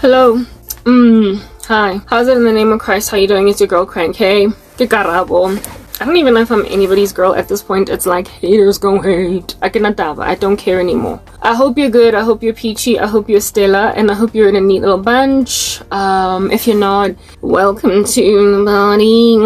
Hello. Hi. How's it in the name of Christ? How you doing? It's your girl Crank. Hey. Que carabo. I don't even know if I'm anybody's girl at this point. It's like haters gon' hate. I cannot dava. I don't care anymore. I hope you're good. I hope you're peachy. I hope you're Stella. And I hope you're in a neat little bunch. If you're not, welcome to the body.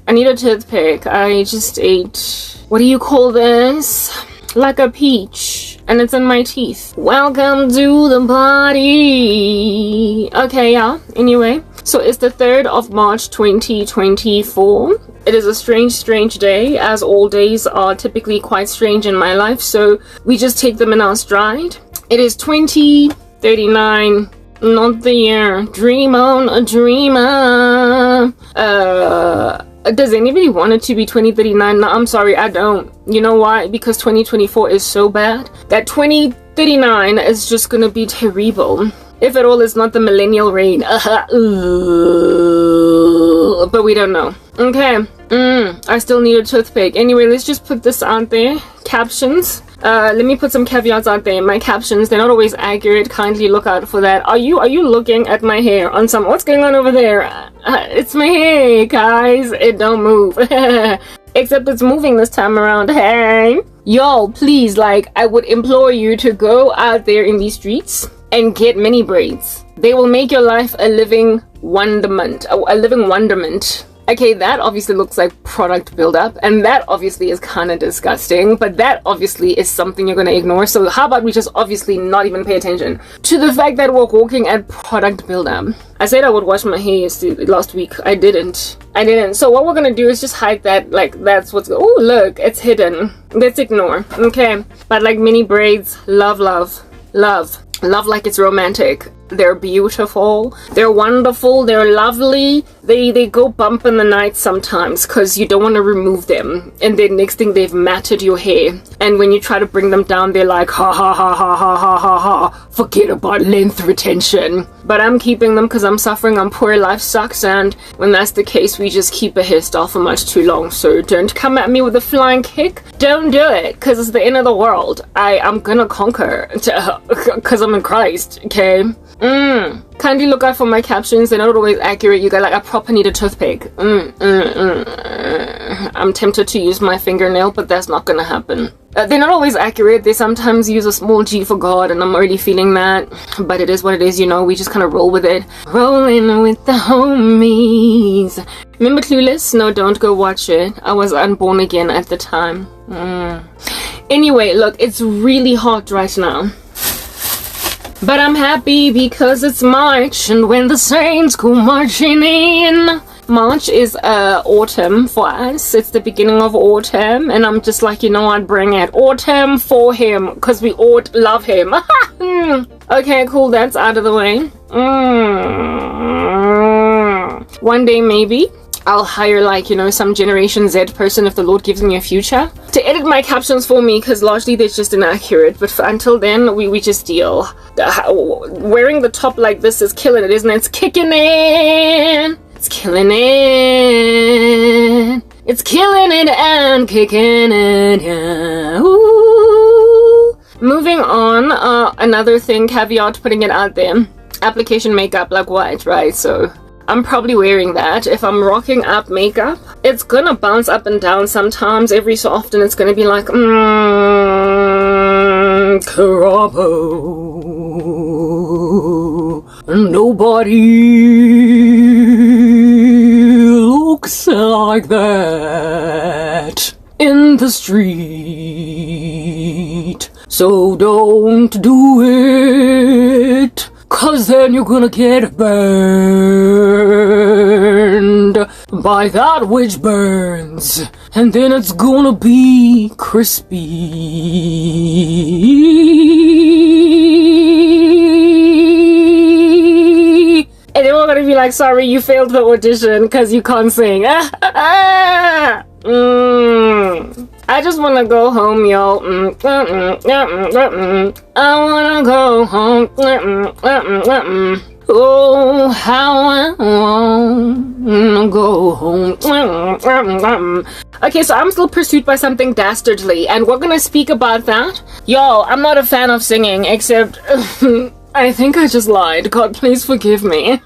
I need a toothpick. I just ate, what do you call this? Like a peach. And it's in my teeth. Welcome to the party. Okay, yeah. Anyway, so it's the 3rd of March 2024. It is a strange day, as all days are typically quite strange in my life, so we just take them in our stride. It is 2039, not the year. Dream on, a dreamer. Does anybody want it to be 2039? No, I'm sorry, I don't. You know why? Because 2024 is so bad that 2039 is just gonna be terrible. If at all, it's not the millennial reign. But we don't know. Okay. I still need a toothpick. Anyway, let's just put this out there. Captions. Let me put some caveats out there. My captions, they're not always accurate. Kindly look out for that. Are you looking at my hair on some... What's going on over there? It's my hair, guys. It don't move. Except it's moving this time around. Hey. Y'all, please, like, I would implore you to go out there in these streets and get mini braids. They will make your life a living wonderment. A living wonderment. Okay, that obviously looks like product buildup, and that obviously is kind of disgusting, but that obviously is something you're going to ignore. So how about we just obviously not even pay attention to the fact that we're walking at product buildup. I said I would wash my hair last week. I didn't. So what we're going to do is just hide that, like, that's what's... Oh, look, it's hidden. Let's ignore. Okay, but like mini braids, love like it's romantic. They're beautiful, they're wonderful, they're lovely. They go bump in the night sometimes because you don't want to remove them, and then next thing they've matted your hair, and when you try to bring them down, they're like ha ha ha ha ha ha ha ha, forget about length retention. But I'm keeping them because I'm suffering, I'm poor, life sucks, and when that's the case, we just keep a hairstyle for much too long. So don't come at me with a flying kick. Don't do it, because it's the end of the world. I'm gonna conquer because I'm in Christ. Okay. Kindly look out for my captions. They're not always accurate. You got like, I proper need a toothpick. I'm tempted to use my fingernail, but that's not gonna happen. They're not always accurate. They sometimes use a small G for God, and I'm already feeling that. But it is what it is, you know. We just kind of roll with it. Rolling with the homies. Remember Clueless? No, don't go watch it. I was unborn again at the time. Anyway, look, it's really hot right now. But I'm happy because it's March, and when the saints go marching in. March is autumn for us. It's the beginning of autumn, and I'm just like, you know what, bring it. Autumn for him, because we ought love him. Okay, cool, that's out of the way. One day maybe I'll hire, like, you know, some Generation Z person, if the Lord gives me a future, to edit my captions for me, because largely they're just inaccurate. But until then, we just deal. Wearing the top like this is killing it, isn't it? It's kicking in. It's killing it. It's killing it and kicking it. Yeah. Ooh. Moving on, another thing, caveat, putting it out there. Application makeup, like what, right? So I'm probably wearing that. If I'm rocking up makeup, it's gonna bounce up and down sometimes. Every so often it's gonna be like, Carabo. Nobody looks like that in the street. So don't do it, 'cause then you're gonna get burned by that which burns, and then it's gonna be crispy. And then we're gonna be like, sorry, you failed the audition because you can't sing. I just wanna go home, y'all. I wanna go home. Oh, how I wanna go home. Okay, so I'm still pursued by something dastardly, and we're gonna speak about that. Y'all, I'm not a fan of singing, except I think I just lied. God, please forgive me.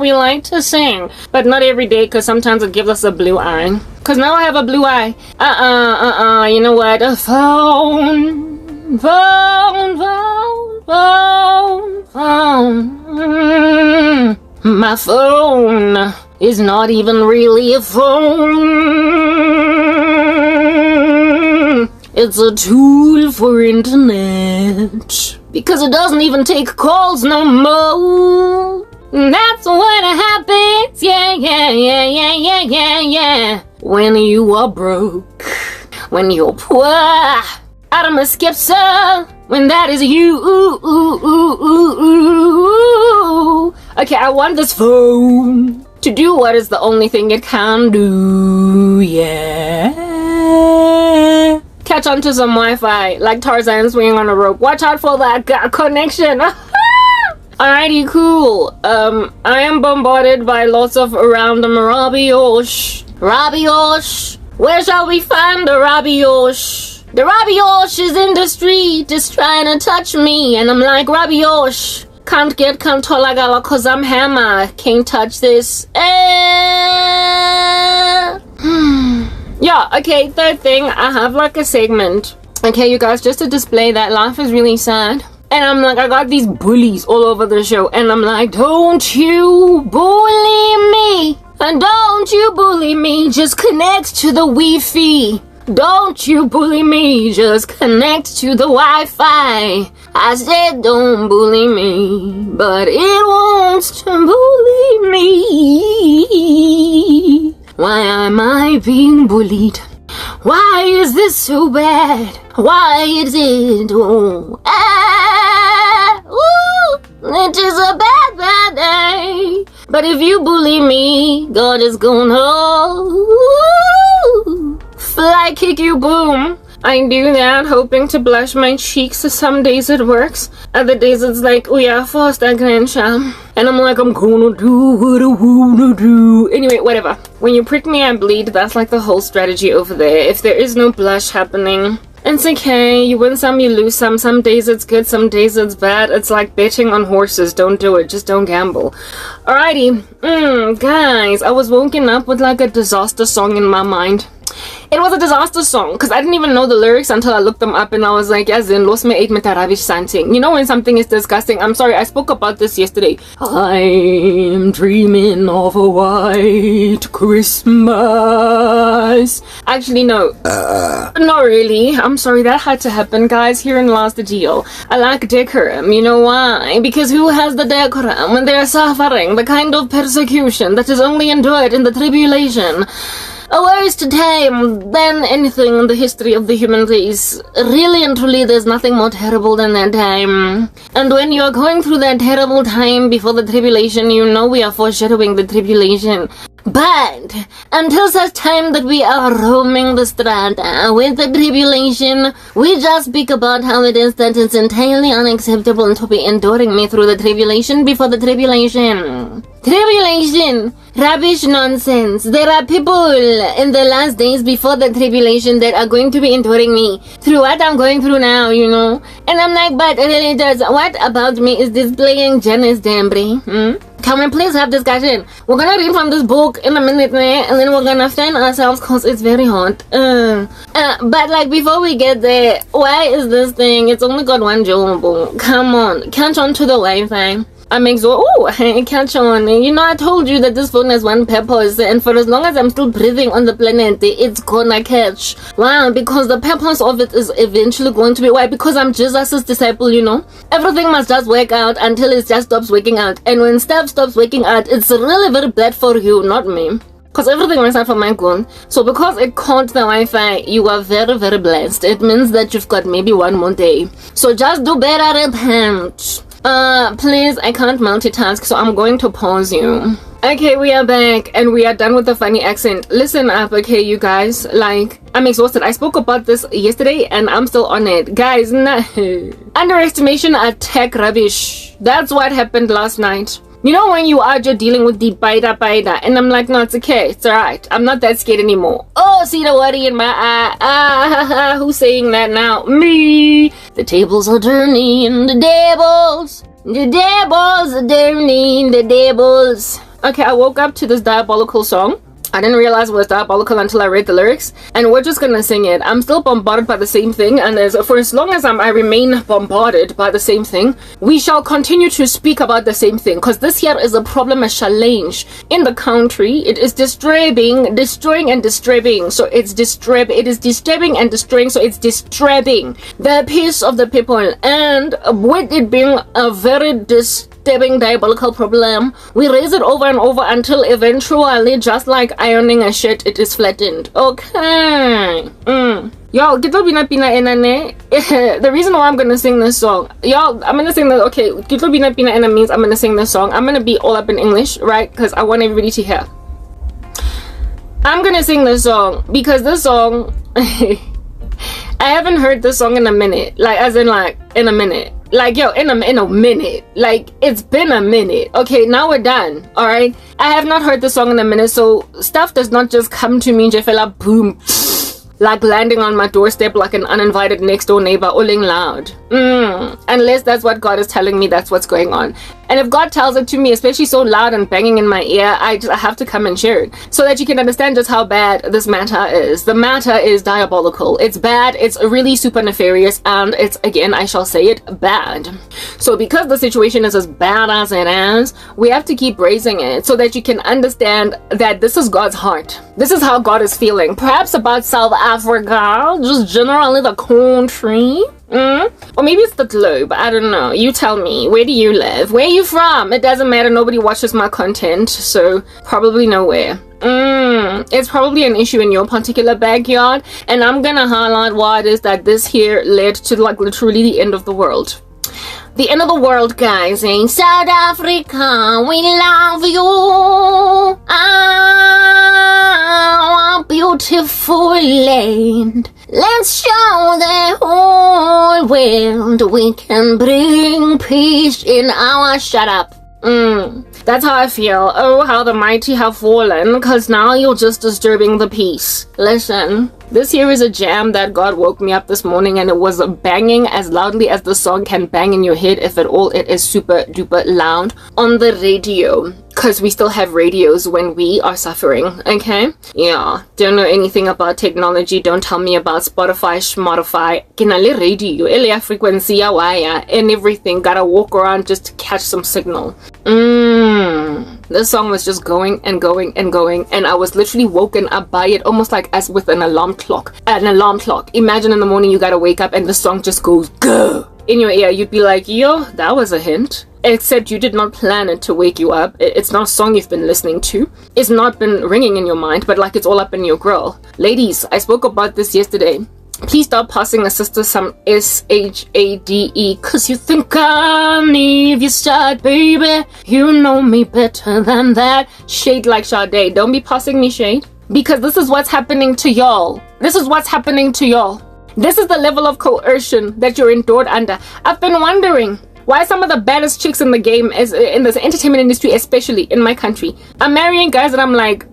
We like to sing, but not every day, because sometimes it gives us a blue eye. Because now I have a blue eye. You know what? A phone. My phone is not even really a phone. It's a tool for internet. Because it doesn't even take calls no more. That's what happens. Yeah. When you are broke. When you're poor. Adam escapes when that is you. Okay, I want this phone to do what is the only thing it can do. Yeah. Catch on to some Wi-Fi, like Tarzan swinging on a rope. Watch out for that connection. Alrighty, cool. I am bombarded by lots of random Rabiosh. Where shall we find the Rabiosh? The Rabiosh is in the street, is trying to touch me, and I'm like, Rabiosh, can't tolagala cause I'm hammer, can't touch this. Yeah, okay, third thing, I have like a segment. Okay, you guys, just to display that life is really sad. And I'm like, I got these bullies all over the show, and I'm like, don't you bully me, and don't you bully me, just connect to the Wi-Fi. Don't you bully me, just connect to the Wi-Fi. I said don't bully me, but it wants to bully me. Why am I being bullied? Why is this so bad? Why is it? It is a bad day. But if you bully me, God is gonna fly kick you, boom. I do that hoping to blush my cheeks. Some days it works, other days it's like, oh yeah, first I grandchild. And I'm like, I'm gonna do what I wanna do. Anyway, whatever. When you prick me, I bleed. That's like the whole strategy over there. If there is no blush happening, it's okay. You win some, you lose some. Some days it's good, some days it's bad. It's like betting on horses. Don't do it. Just don't gamble. Alrighty. Guys, I was woken up with like a disaster song in my mind. It was a disaster song because I didn't even know the lyrics until I looked them up, and I was like, yes, then lost me 8 metaravish something. You know when something is disgusting? I'm sorry, I spoke about this yesterday. I'm dreaming of a white Christmas. Actually, no. Not really. I'm sorry, that had to happen, guys. Herein lies the deal. I like decorum. You know why? Because who has the decorum when they're suffering the kind of persecution that is only endured in the tribulation? A worse time than anything in the history of the human race. Really and truly, there's nothing more terrible than that time. And when you're going through that terrible time before the tribulation, you know we are foreshadowing the tribulation. But until such time that we are roaming the strata with the tribulation, we just speak about how it is that it's entirely unacceptable to be enduring me through the tribulation before the tribulation. Tribulation! Rubbish nonsense. There are people in the last days before the tribulation that are going to be enduring me through what I'm going through now, you know. And I'm like, but really does, what about me is displaying Janice Dambry? Can we please have discussion? We're gonna read from this book in a minute, and then we're gonna fan ourselves because it's very hot. But like before we get there, why is this thing? It's only got one job. Come on, catch on to the Wi-Fi. I'm exhausted. Oh, catch on. You know, I told you that this phone has one purpose, and for as long as I'm still breathing on the planet, it's gonna catch. Wow, because the purpose of it is eventually going to be, why? Because I'm Jesus' disciple, you know. Everything must just work out until it just stops working out. And when stuff stops working out, it's really very bad for you, not me. Because everything works out for my good. So because it caught the Wi-Fi, you are very, very blessed. It means that you've got maybe one more day. So just do better, repent. Please, I can't multitask, so I'm going to pause you. Okay, we are back, and we are done with the funny accent. Listen up, okay, you guys. Like, I'm exhausted. I spoke about this yesterday, and I'm still on it. Guys, no. Underestimation attack rubbish. That's what happened last night. You know when you are just dealing with the baida, and I'm like, no, it's okay, it's alright. I'm not that scared anymore. Oh, see the worry in my eye. Who's saying that now? Me. The tables are turning, the devils are turning, the devils. Okay, I woke up to this diabolical song. I didn't realize it was diabolical until I read the lyrics, and we're just gonna sing it. I'm still bombarded by the same thing, and for as long as I remain bombarded by the same thing, we shall continue to speak about the same thing, because this here is a problem, a challenge in the country. It is destroying and disturbing, so it's it is disturbing and destroying, so it's disturbing the peace of the people, and with it being a very disturbing diabolical problem, we raise it over and over until eventually, just like ironing a shirt, it is flattened. Okay. Y'all, Kitlo Bina Pina Enane. The reason why I'm gonna sing this song, y'all, I'm gonna sing that. Okay, Kitlo Bina Pina Ena means I'm gonna sing this song. I'm gonna be all up in English, right? Because I want everybody to hear. I'm gonna sing this song because this song I haven't heard this song in a minute. Like, as in, like, in a minute. Like, yo, in a minute. Like, it's been a minute. Okay, now we're done. Alright? I have not heard the song in a minute, so stuff does not just come to me, Jeffela, boom, like landing on my doorstep like an uninvited next door neighbor, ulling loud. Unless that's what God is telling me, that's what's going on. And if God tells it to me, especially so loud and banging in my ear, I have to come and share it so that you can understand just how bad this matter is. The matter is diabolical. It's bad. It's really super nefarious. And it's, again, I shall say it, bad. So because the situation is as bad as it is, we have to keep raising it so that you can understand that this is God's heart. This is how God is feeling. Perhaps about South Africa, just generally the country. Or maybe it's the globe. I don't know. You tell me. Where do you live? Where are you from? It doesn't matter. Nobody watches my content, so probably nowhere. It's probably an issue in your particular backyard, and I'm gonna highlight why it is that this here led to, like, literally the end of the world. The end of the world, guys. In South Africa, we love you. Our beautiful land. Let's show the whole world we can bring peace in our shut up. That's how I feel. Oh, how the mighty have fallen, because now you're just disturbing the peace. Listen, this here is a jam that God woke me up this morning, and it was banging as loudly as the song can bang in your head. If at all, it is super duper loud on the radio, because we still have radios when we are suffering. Okay, yeah, don't know anything about technology. Don't tell me about Spotify, Schmodify. Kinale radio, elia frequency, wire, and everything. Gotta walk around just to catch some signal. This song was just going and going and going, and I was literally woken up by it, almost like as with an alarm clock. Imagine in the morning you gotta wake up and the song just goes go in your ear. You'd be like, yo, that was a hint. Except you did not plan it to wake you up. It's not a song you've been listening to. It's not been ringing in your mind, but like it's all up in your grill. Ladies, I spoke about this yesterday. Please stop passing a sister some S-H-A-D-E, cause you think I need you start, baby. You know me better than that. Shade like Sade. Don't be passing me shade, because this is what's happening to y'all. This is what's happening to y'all. This is the level of coercion that you're endured under. I've been wondering why some of the baddest chicks in the game, is in this entertainment industry, especially in my country, are marrying guys that I'm like,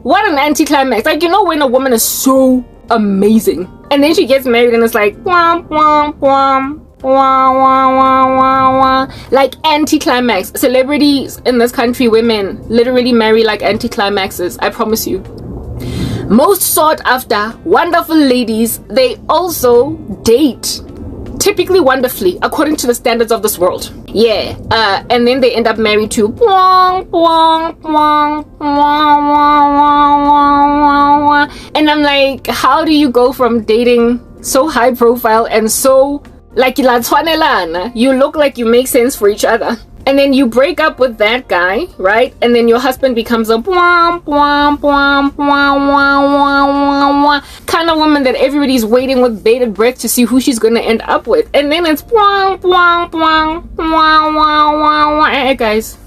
what an anticlimax. Like, you know when a woman is so amazing and then she gets married and it's like womp womp womp wah wah wah wah wah, like anticlimax. Celebrities in this country, women literally marry like anticlimaxes. I promise you. Most sought after wonderful ladies, they also date typically wonderfully according to the standards of this world. Yeah, and then they end up married to and I'm like, how do you go from dating so high profile and so like you look like you make sense for each other, and then you break up with that guy, right? And then your husband becomes a kind of woman that everybody's waiting with bated breath to see who she's gonna end up with. And then it's guys,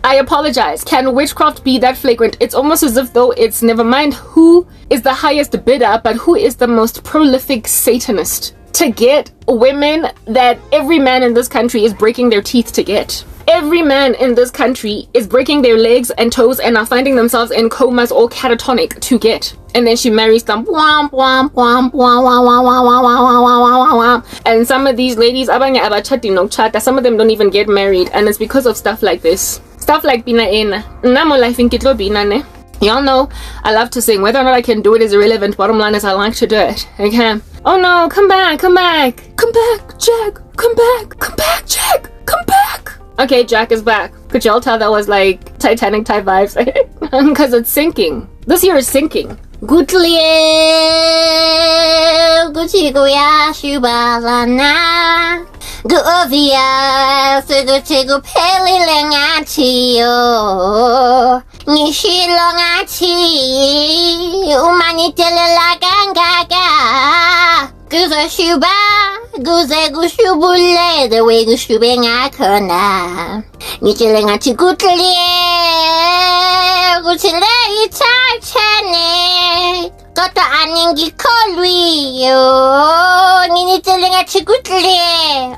I apologize. Can witchcraft be that flagrant? It's almost as if though it's never mind who is the highest bidder, but who is the most prolific Satanist to get women that every man in this country is breaking their teeth to get. Every man in this country is breaking their legs and toes and are finding themselves in comas or catatonic to get. And then she marries them. And some of these ladies, some of them don't even get married. And it's because of stuff like this. Stuff like Bina Ena. Y'all know I love to sing. Whether or not I can do it is irrelevant. Bottom line is I like to do it. Okay. Oh no, come back, come back. Come back, Jack. Come back. Come back, Jack. Come back. Okay, Jack is back. Could y'all tell that was like Titanic type vibes? Because it's sinking. This year is sinking.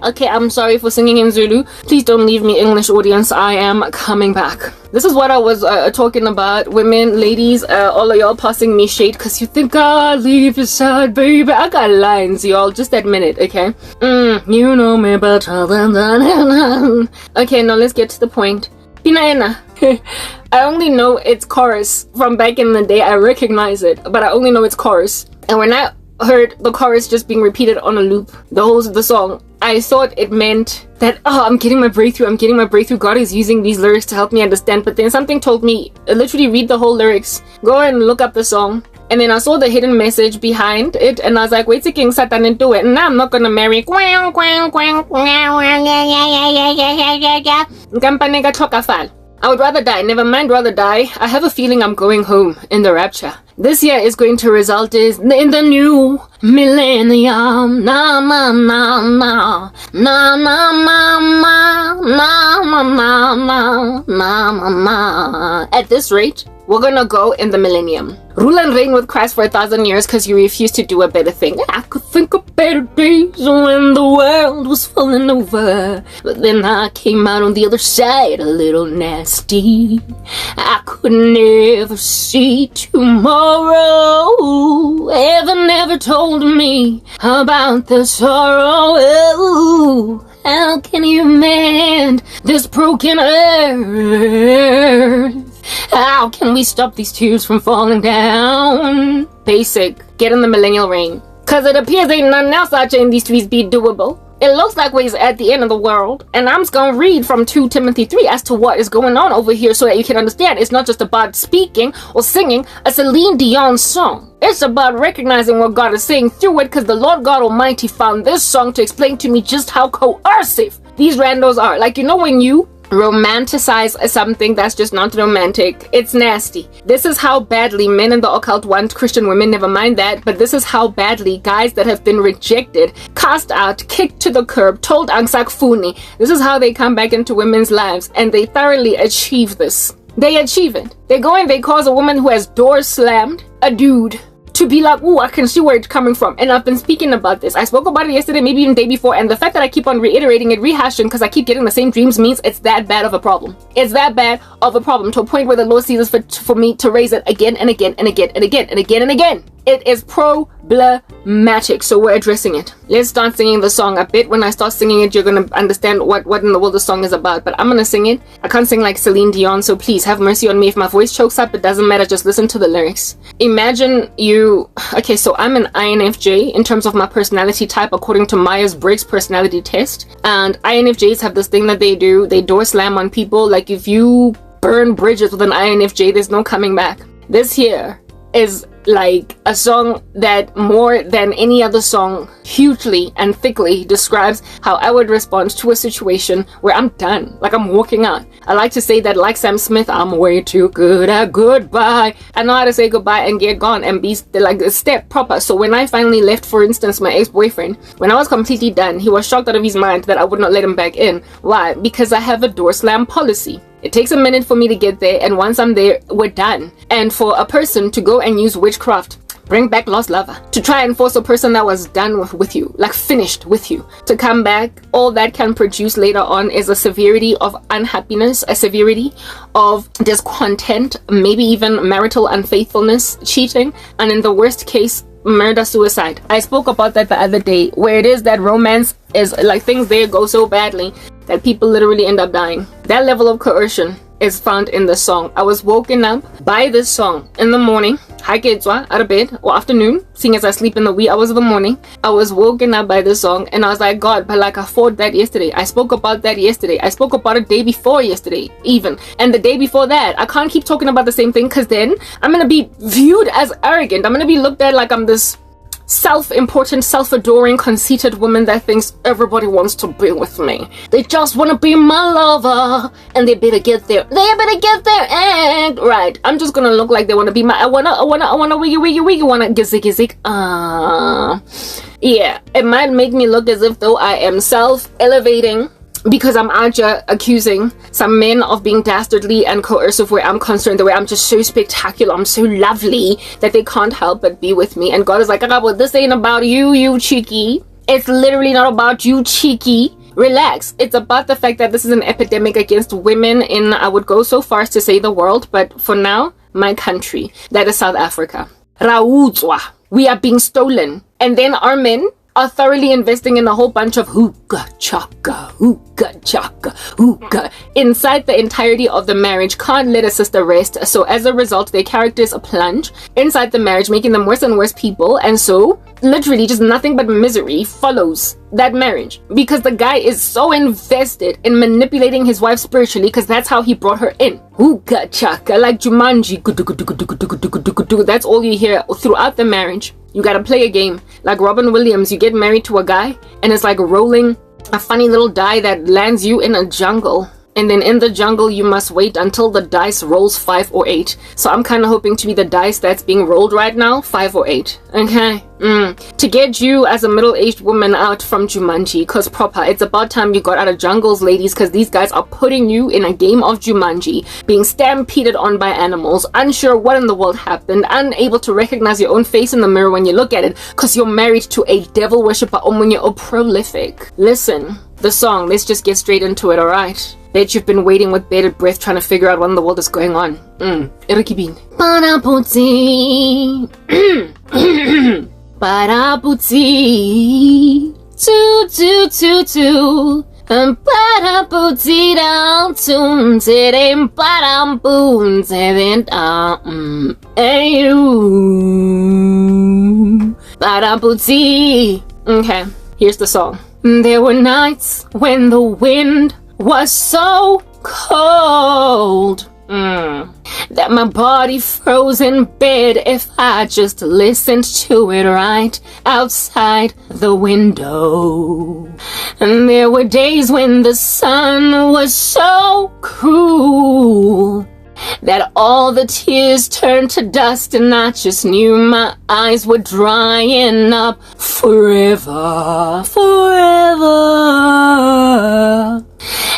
Okay, I'm sorry for singing in Zulu. Please don't leave me, English audience. I am coming back. This is what I was talking about. Women, ladies, all of y'all passing me shade because you think I leave your side, baby. I got lines, y'all. Just admit it, okay? You know me better than that. Okay, now let's get to the point. Pinaena. I only know its chorus from back in the day. I recognize it, but I only know its chorus. And when I heard the chorus just being repeated on a loop the whole of the song, I thought it meant that, oh, I'm getting my breakthrough, I'm getting my breakthrough. God is using these lyrics to help me understand. But then something told me, literally read the whole lyrics. Go and look up the song. And then I saw the hidden message behind it, and I was like, wait a king Satan and do it. And now I'm not gonna marry. I would rather die. Never mind rather die. I have a feeling I'm going home in the rapture. This year is going to result in the new millennium. Na na na na na na na na na na na na na. At this rate, we're gonna go in the millennium. Rule and reign with Christ for 1,000 years because you refuse to do a better thing. I could think of better days when the world was falling over. But then I came out on the other side a little nasty. I could never see tomorrow. Heaven never told me about the sorrow. How can you mend this broken earth? How can we stop these tears from falling down? Basic. Get in the millennial reign. Cause it appears ain't nothing else out there in these streets be doable. It looks like we're at the end of the world. And I'm just gonna read from 2 Timothy 3 as to what is going on over here so that you can understand it's not just about speaking or singing a Celine Dion song. It's about recognizing what God is saying through it, because the Lord God Almighty found this song to explain to me just how coercive these randos are. Like, you know when you romanticize something that's just not romantic, it's nasty. This is how badly men in the occult want Christian women, never mind that, but this is how badly guys that have been rejected, cast out, kicked to the curb, told angsak funi, this is how they come back into women's lives, and they thoroughly achieve this. They achieve it. They go and they cause a woman who has doors slammed, a dude, to be like, ooh, I can see where it's coming from. And I've been speaking about this. I spoke about it yesterday, maybe even the day before. And the fact that I keep on reiterating it, rehashing, because I keep getting the same dreams means it's that bad of a problem. It's that bad of a problem to a point where the Lord sees us for me to raise it again and again and again and again and again and again. It is problematic, so we're addressing it. Let's start singing the song a bit. When I start singing it, you're gonna understand what in the world the song is about. But I'm gonna sing it. I can't sing like Celine Dion, so please have mercy on me if my voice chokes up. It doesn't matter, just listen to the lyrics. Imagine you... Okay, so I'm an INFJ in terms of my personality type according to Myers-Briggs personality test. And INFJs have this thing that they do. They door slam on people. Like if you burn bridges with an INFJ, there's no coming back. This here is like a song that more than any other song hugely and thickly describes how I would respond to a situation where I'm done, like I'm walking out. I like to say that, like Sam Smith, I'm way too good at goodbye. I know how to say goodbye and get gone and be like a step proper. So when I finally left, for instance, my ex-boyfriend, when I was completely done, he was shocked out of his mind that I would not let him back in. Why? Because I have a door slam policy. It takes a minute for me to get there, and once I'm there, we're done. And for a person to go and use witchcraft, bring back lost lover, to try and force a person that was done with you, like finished with you, to come back. All that can produce later on is a severity of unhappiness, a severity of discontent, maybe even marital unfaithfulness, cheating, and in the worst case, murder, suicide. I spoke about that the other day, where it is that romance is like things there go so badly that people literally end up dying. That level of coercion is found in the song. I was woken up by this song in the morning, out of bed, or afternoon, seeing as I sleep in the wee hours of the morning. I was woken up by this song and I was like, God, but like I fought that yesterday. I spoke about that yesterday. I spoke about it day before yesterday, even. And the day before that. I can't keep talking about the same thing, because then I'm gonna be viewed as arrogant. I'm gonna be looked at like I'm this self-important, self-adoring, conceited woman that thinks everybody wants to be with me. They just want to be my lover, and they better get their act right. I'm just gonna look like they want to be my. I wanna wiggy, wanna gizik. Yeah, it might make me look as if though I am self-elevating, because I'm out here accusing some men of being dastardly and coercive, where I'm concerned, the way I'm just so spectacular, I'm so lovely, that they can't help but be with me. And God is like, well, this ain't about you, you cheeky. It's literally not about you, cheeky. Relax. It's about the fact that this is an epidemic against women in, I would go so far as to say the world, but for now, my country. That is South Africa. Rautswa. We are being stolen. And then our men are thoroughly investing in a whole bunch of hookah chaka inside the entirety of the marriage. Can't let a sister rest. So as a result, their characters plunge inside the marriage, making them worse and worse people. And so literally just nothing but misery follows that marriage, because the guy is so invested in manipulating his wife spiritually, because that's how he brought her in. Hookah chaka, like Jumanji. That's all you hear throughout the marriage. You gotta play a game. Like Robin Williams, you get married to a guy and it's like rolling a funny little die that lands you in a jungle. And then in the jungle, you must wait until the dice rolls 5 or 8. So I'm kind of hoping to be the dice that's being rolled right now, 5 or 8. Okay. To get you as a middle-aged woman out from Jumanji, cause proper, it's about time you got out of jungles, ladies, cause these guys are putting you in a game of Jumanji, being stampeded on by animals, unsure what in the world happened, unable to recognize your own face in the mirror when you look at it, cause you're married to a devil worshipper or when you're prolific. Listen, the song, let's just get straight into it, alright? Bet you've been waiting with bated breath trying to figure out what in the world is going on. Irikibin. Paraputi. Paraputi. Tu. Paraputi down to sitting parampun seven Paraputi. Okay, here's the song. There were nights when the wind was so cold that my body froze in bed if I just listened to it right outside the window. And there were days when the sun was so cruel that all the tears turned to dust, and I just knew my eyes were drying up forever.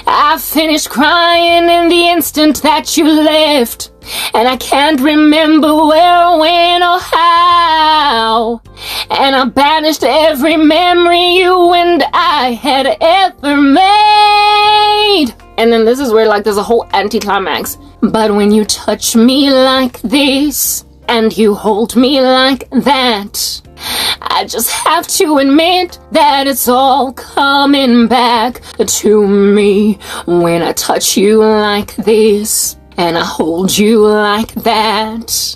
I finished crying in the instant that you left, and I can't remember where, when, or how. And I banished every memory you and I had ever made. And then this is where like there's a whole anticlimax. But when you touch me like this, and you hold me like that, I just have to admit that it's all coming back to me. When I touch you like this, and I hold you like that,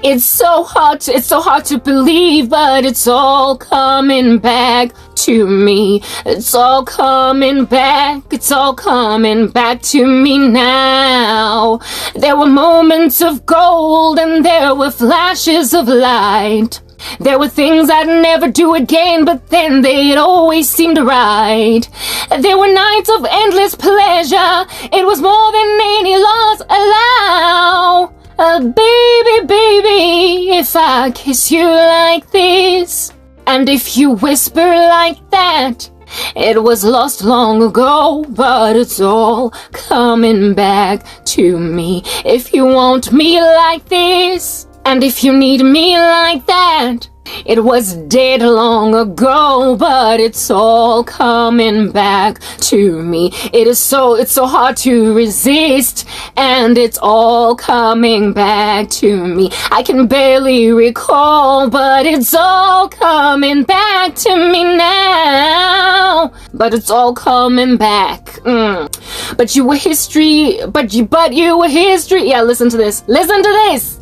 it's so hard to believe, but it's all coming back to me. It's all coming back to me now. There were moments of gold and there were flashes of light. There were things I'd never do again, but then they'd always seemed right. There were nights of endless pleasure. It was more than any loss allow. Baby, if I kiss you like this, and if you whisper like that, it was lost long ago, but it's all coming back to me. If you want me like this, And if you need me like that, it was dead long ago, but it's all coming back to me. It's so hard to resist, and it's all coming back to me. I can barely recall, but it's all coming back to me now. But it's all coming back. But you were history, but you were history. Yeah, listen to this. Listen to this.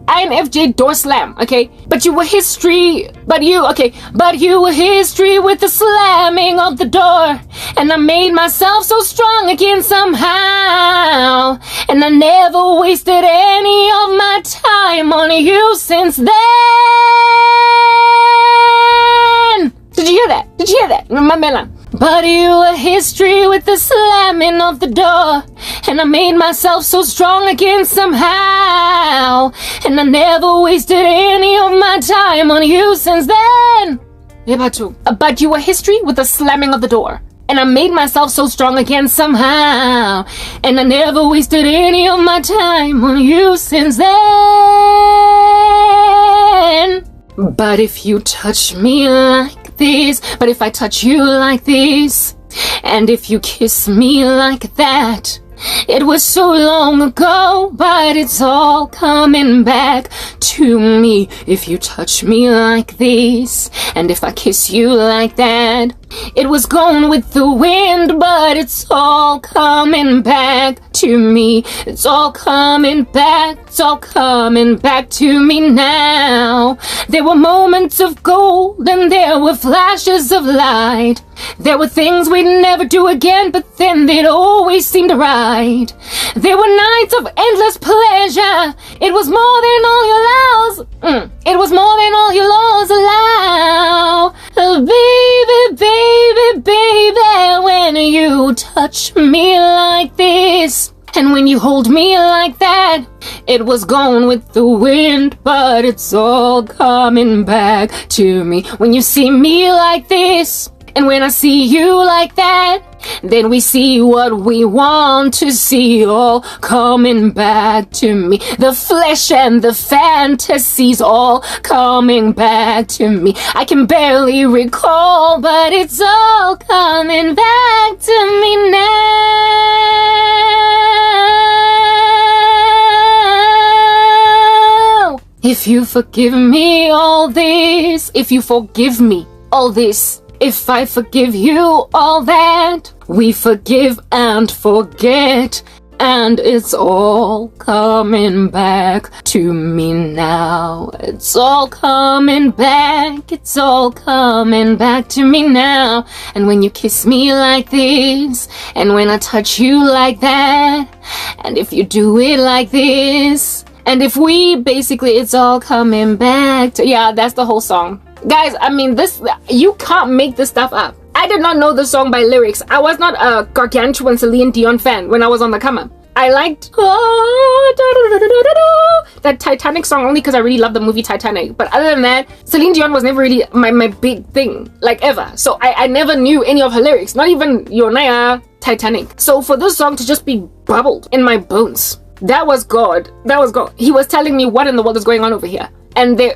INFJ door slam, okay? But you were history, but you were history with the slamming of the door. And I made myself so strong again somehow. And I never wasted any of my time on you since then. Did you hear that? Did you hear that? My melon. But you were history with the slamming of the door. And I made myself so strong again somehow. And I never wasted any of my time on you since then. But you were history with the slamming of the door. And I made myself so strong again somehow. And I never wasted any of my time on you since then. But if you touch me like this, but if I touch you like this, and if you kiss me like that, it was so long ago, but it's all coming back to me. If you touch me like this, and if I kiss you like that, it was gone with the wind, but it's all coming back to me. It's all coming back, it's all coming back to me now. There were moments of gold and there were flashes of light. There were things we'd never do again, but then they'd always seemed right. There were nights of endless pleasure. It was more than all your laws. It was more than all your laws allow. Baby, baby, baby, when you touch me like this, and when you hold me like that, it was gone with the wind, but it's all coming back to me. When you see me like this, and when I see you like that, then we see what we want to see all coming back to me. The flesh and the fantasies all coming back to me. I can barely recall, but it's all coming back to me now. If you forgive me all this, if you forgive me all this, if I forgive you all that, we forgive and forget, and it's all coming back to me now. It's all coming back, it's all coming back to me now. And when you kiss me like this, and when I touch you like that, and if you do it like this, and if we basically, it's all coming back to, yeah, that's the whole song. Guys, I mean, this, you can't make this stuff up. I did not know the song by lyrics. I was not a gargantuan Celine Dion fan when I was on the come up. I liked that Titanic song only because I really love the movie Titanic. But other than that, Celine Dion was never really my big thing, like ever. So I never knew any of her lyrics, not even Yonaya Titanic. So for this song to just be bubbled in my bones, that was God. That was God. He was telling me what in the world is going on over here. And there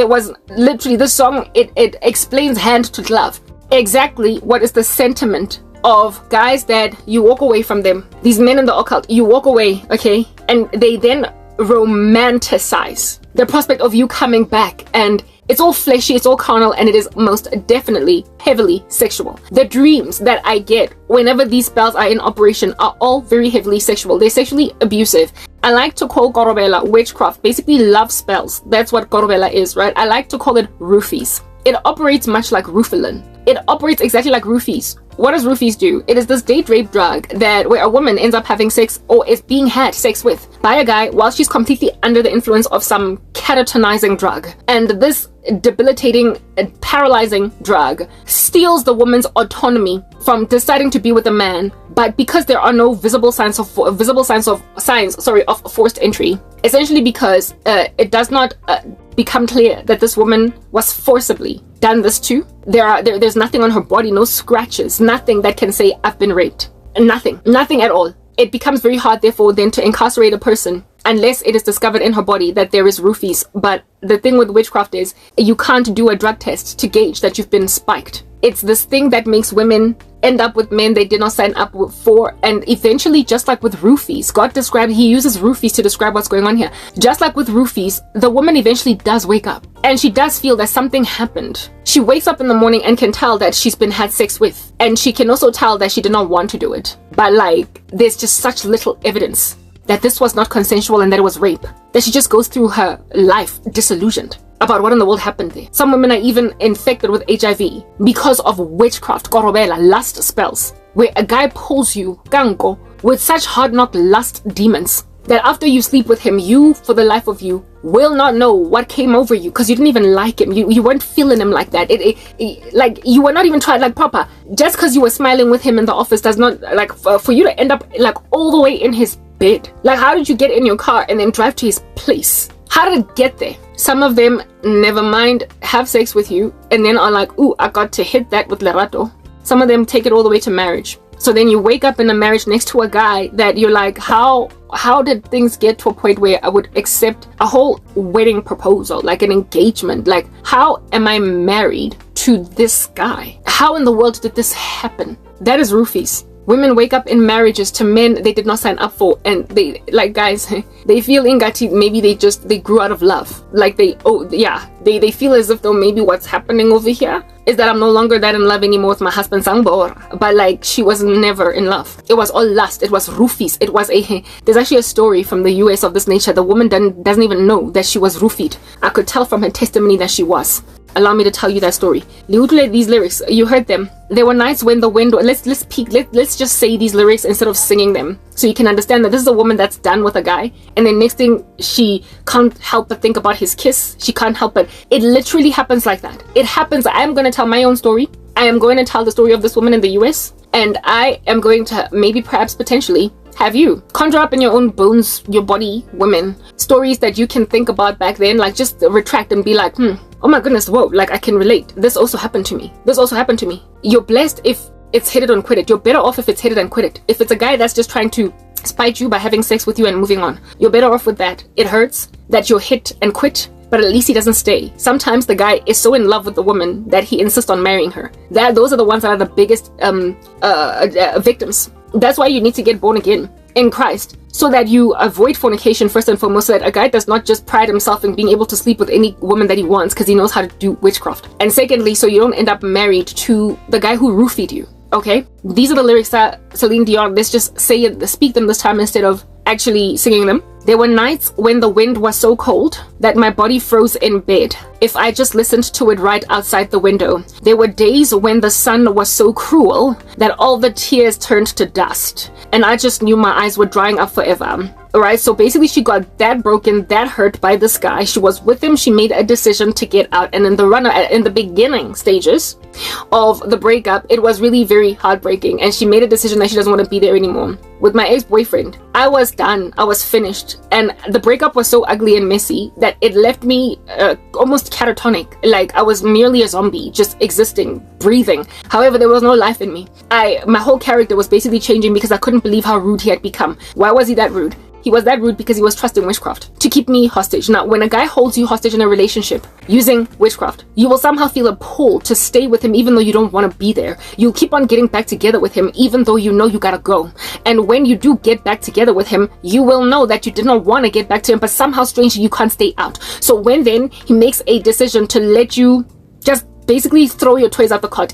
was literally, this song, it explains hand to glove exactly what is the sentiment of guys that you walk away from them. These men in the occult, you walk away, okay? And they then romanticize the prospect of you coming back, and it's all fleshy, it's all carnal, and it is most definitely heavily sexual. The dreams that I get whenever these spells are in operation are all very heavily sexual. They're sexually abusive. I like to call Korobela witchcraft, basically love spells. That's what Korobela is, right? I like to call it roofies. It operates much like Rufalin. It operates exactly like roofies. What does roofies do? It is this date rape drug that where a woman ends up having sex or is being had sex with by a guy while she's completely under the influence of some catatonizing drug. And this debilitating, paralyzing drug steals the woman's autonomy from deciding to be with a man. But because there are no visible signs of forced entry, essentially because it does not become clear that this woman was forcibly done this to. There's nothing on her body, no scratches, nothing that can say I've been raped. Nothing at all. It becomes very hard, therefore, then to incarcerate a person unless it is discovered in her body that there is roofies. But the thing with witchcraft is you can't do a drug test to gauge that you've been spiked. It's this thing that makes women end up with men they did not sign up for, and eventually, just like with roofies, he uses roofies to describe what's going on here. Just like with roofies, the woman eventually does wake up, and she does feel that something happened. She wakes up in the morning and can tell that she's been had sex with, and she can also tell that she did not want to do it. But like, there's just such little evidence that this was not consensual and that it was rape, that she just goes through her life disillusioned about what in the world happened there. Some women are even infected with HIV because of witchcraft, korobela, lust spells, where a guy pulls you, gango, with such hard-knock lust demons that after you sleep with him, you, for the life of you, will not know what came over you because you didn't even like him. You weren't feeling him like that. Like, you were not even trying, like, proper. Just because you were smiling with him in the office does not, like, for you to end up, like, all the way in his bed. Like, how did you get in your car and then drive to his place? How did it get there? Some of them, never mind, have sex with you and then are like, ooh, I got to hit that with Lerato. Some of them take it all the way to marriage. So then you wake up in a marriage next to a guy that you're like, how did things get to a point where I would accept a whole wedding proposal, like an engagement? Like, how am I married to this guy? How in the world did this happen? That is roofies. Women wake up in marriages to men they did not sign up for, and they, like, guys, they feel ingati, maybe they grew out of love. Like they feel as if though maybe what's happening over here is that I'm no longer that in love anymore with my husband Sangbor. But like, she was never in love. It was all lust. It was roofies. It was there's actually a story from the US of this nature. The woman doesn't even know that she was roofied. I could tell from her testimony that she was. Allow me to tell you that story. These lyrics, you heard them. There were nights when the wind, let's just say these lyrics instead of singing them, so you can understand that this is a woman that's done with a guy, and then next thing, she can't help but think about his kiss. She can't help but, it literally happens like that. It happens. I'm going to tell my own story. I am going to tell the story of this woman in the US, and I am going to maybe, perhaps, potentially have you conjure up in your own bones, your body, women, stories that you can think about back then, like just retract and be like, oh my goodness, whoa, like I can relate. This also happened to me. This also happened to me. You're blessed if it's hit it and quit it. You're better off if it's hit it and quit it. If it's a guy that's just trying to spite you by having sex with you and moving on, you're better off with that. It hurts that you're hit and quit, but at least he doesn't stay. Sometimes the guy is so in love with the woman that he insists on marrying her. Those are the ones that are the biggest victims. That's why you need to get born again in Christ, so that you avoid fornication first and foremost, so that a guy does not just pride himself in being able to sleep with any woman that he wants because he knows how to do witchcraft. And secondly, so you don't end up married to the guy who roofied you. Okay? These are the lyrics that Celine Dion, let's just say it, speak them this time instead of actually singing them. There were nights when the wind was so cold that my body froze in bed if I just listened to it right outside the window. There were days when the sun was so cruel that all the tears turned to dust, and I just knew my eyes were drying up forever. Alright, so basically she got that broken, that hurt by this guy. She was with him, she made a decision to get out, and in the beginning stages of the breakup, it was really very heartbreaking, and she made a decision that she doesn't want to be there anymore. With my ex-boyfriend, I was done, I was finished, and the breakup was so ugly and messy that it left me almost catatonic. Like I was merely a zombie, just existing, breathing. However, there was no life in me. My whole character was basically changing because I couldn't believe how rude he had become. Why was he that rude? He was that rude because he was trusting witchcraft to keep me hostage. Now, when a guy holds you hostage in a relationship using witchcraft, you will somehow feel a pull to stay with him even though you don't want to be there. You'll keep on getting back together with him even though you know you gotta go. And when you do get back together with him, you will know that you did not want to get back to him, but somehow strangely you can't stay out. So when then he makes a decision to let you just basically throw your toys out the cart,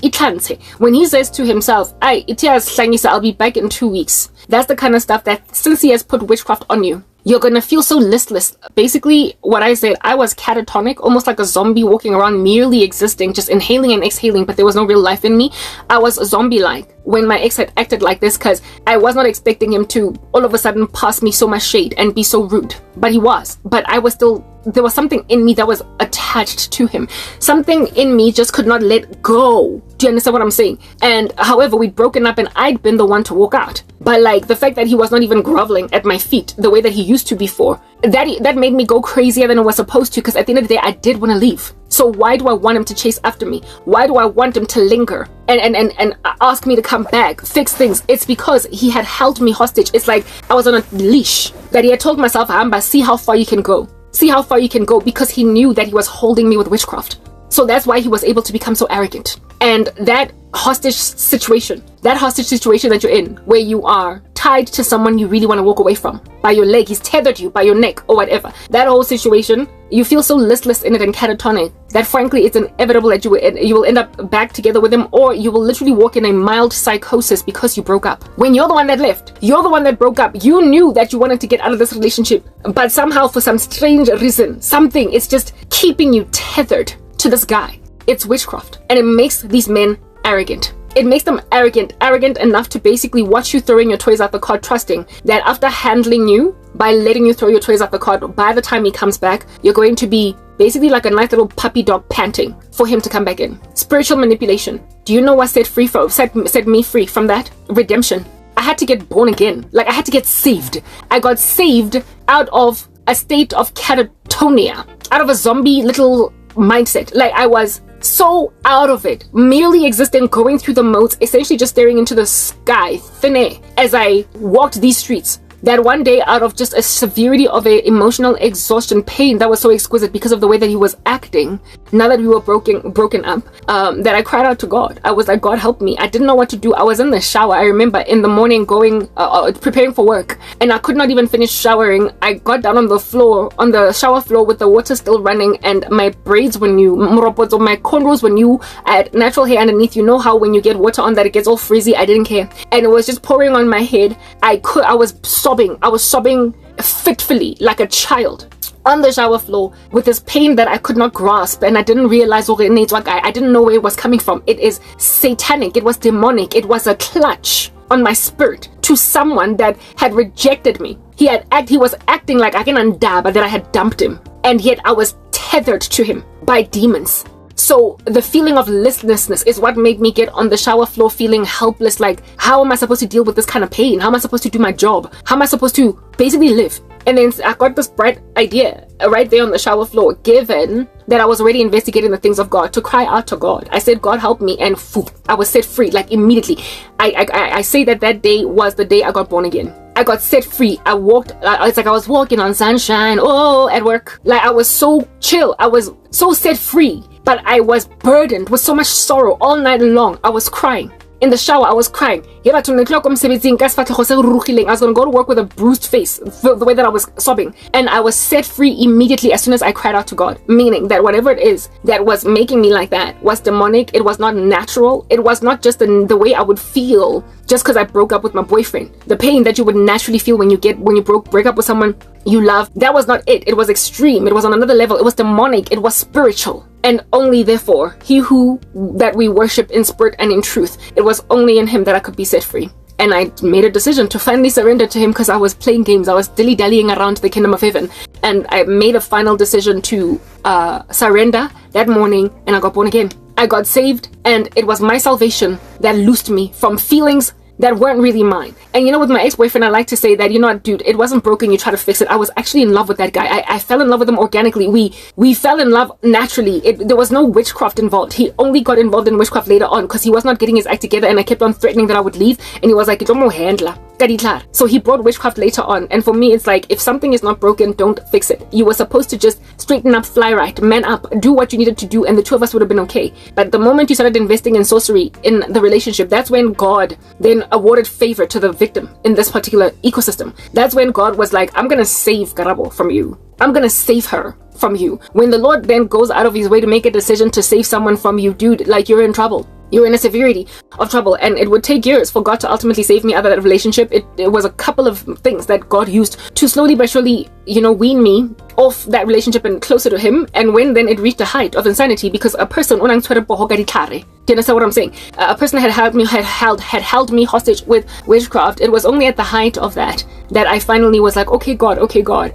when he says to himself, I'll be back in 2 weeks. That's the kind of stuff that, since he has put witchcraft on you, you're gonna feel so listless. Basically, what I said, I was catatonic, almost like a zombie walking around, merely existing, just inhaling and exhaling, but there was no real life in me. I was zombie-like when my ex had acted like this, because I was not expecting him to all of a sudden pass me so much shade and be so rude. But he was. But I was still there was something in me that was attached to him. Something in me just could not let go. Do you understand what I'm saying? And however, we'd broken up and I'd been the one to walk out. But like the fact that he was not even groveling at my feet the way that he used to before, that made me go crazier than I was supposed to, because at the end of the day, I did want to leave. So why do I want him to chase after me? Why do I want him to linger and ask me to come back, fix things? It's because he had held me hostage. It's like I was on a leash that he had told myself, Amba, see how far you can go. See how far you can go, because he knew that he was holding me with witchcraft. So that's why he was able to become so arrogant. And that hostage situation that you're in, where you are tied to someone you really want to walk away from, by your leg, he's tethered you by your neck or whatever, that whole situation, you feel so listless in it and catatonic that frankly it's inevitable that you will end up back together with him, or you will literally walk in a mild psychosis because you broke up. When you're the one that left, you're the one that broke up, you knew that you wanted to get out of this relationship, but somehow for some strange reason, something is just keeping you tethered to this guy. It's witchcraft, and it makes these men arrogant. It makes them arrogant enough to basically watch you throwing your toys out the cart, trusting that after handling you, by letting you throw your toys out the cart, by the time he comes back, you're going to be basically like a nice little puppy dog panting for him to come back in. Spiritual manipulation. Do you know what set me free from that? Redemption. I had to get born again. Like, I had to get saved. I got saved out of a state of catatonia, out of a zombie little mindset. Like, I was so out of it, merely existing, going through the modes, essentially just staring into the sky, thin air, as I walked these streets. That one day, out of just a severity of a emotional exhaustion, pain that was so exquisite because of the way that he was acting, now that we were broken up, that I cried out to God. I was like, God, help me. I didn't know what to do. I was in the shower. I remember in the morning going, preparing for work, and I could not even finish showering. I got down on the shower floor with the water still running, and my braids were new. My cornrows were new. I had natural hair underneath. You know how when you get water on that, it gets all frizzy. I didn't care. And it was just pouring on my head. I was sobbing fitfully like a child on the shower floor with this pain that I could not grasp, and I didn't realize I didn't know where it was coming from. It is satanic, it was demonic, it was a clutch on my spirit to someone that had rejected me. He was acting like I can undab that I had dumped him, and yet I was tethered to him by demons. So the feeling of listlessness is what made me get on the shower floor feeling helpless. Like, how am I supposed to deal with this kind of pain? How am I supposed to do my job? How am I supposed to basically live? And then I got this bright idea right there on the shower floor, given that I was already investigating the things of God, to cry out to God. I said, God, help me, and I was set free, like immediately. I say that day was the day I got born again. I got set free. I walked, it's like I was walking on sunshine, at work. Like, I was so chill. I was so set free. But I was burdened with so much sorrow all night long. I was crying. In the shower, I was crying. I was going to go to work with a bruised face, the way that I was sobbing. And I was set free immediately as soon as I cried out to God. Meaning that whatever it is that was making me like that was demonic. It was not natural. It was not just the way I would feel just because I broke up with my boyfriend. The pain that you would naturally feel when you break up with someone you love. That was not it. It was extreme. It was on another level. It was demonic. It was spiritual. And only therefore, that we worship in spirit and in truth, it was only in him that I could be set free. And I made a decision to finally surrender to him, because I was playing games. I was dilly-dallying around the kingdom of heaven. And I made a final decision to surrender that morning, and I got born again. I got saved, and it was my salvation that loosed me from feelings that weren't really mine. And with my ex-boyfriend, I like to say that, dude, it wasn't broken, you try to fix it. I was actually in love with that guy. I fell in love with him organically. We fell in love naturally. There was no witchcraft involved. He only got involved in witchcraft later on because he was not getting his act together, and I kept on threatening that I would leave, and he was like, handler. So he brought witchcraft later on. And for me, it's like, if something is not broken, don't fix it. You were supposed to just straighten up, fly right, man up, do what you needed to do, and the two of us would have been okay. But the moment you started investing in sorcery in the relationship, that's when God then awarded favor to the victim in this particular ecosystem. That's when God was like, I'm gonna save Karabo from you. I'm gonna save her from you. When the Lord then goes out of his way to make a decision to save someone from you, dude, like, you're in trouble. You're in a severity of trouble, and it would take years for God to ultimately save me out of that relationship. It was a couple of things that God used to slowly but surely, wean me off that relationship and closer to him. And when then it reached a height of insanity, because a person, do you understand what I'm saying? A person had held me hostage with witchcraft. It was only at the height of that that I finally was like, okay God,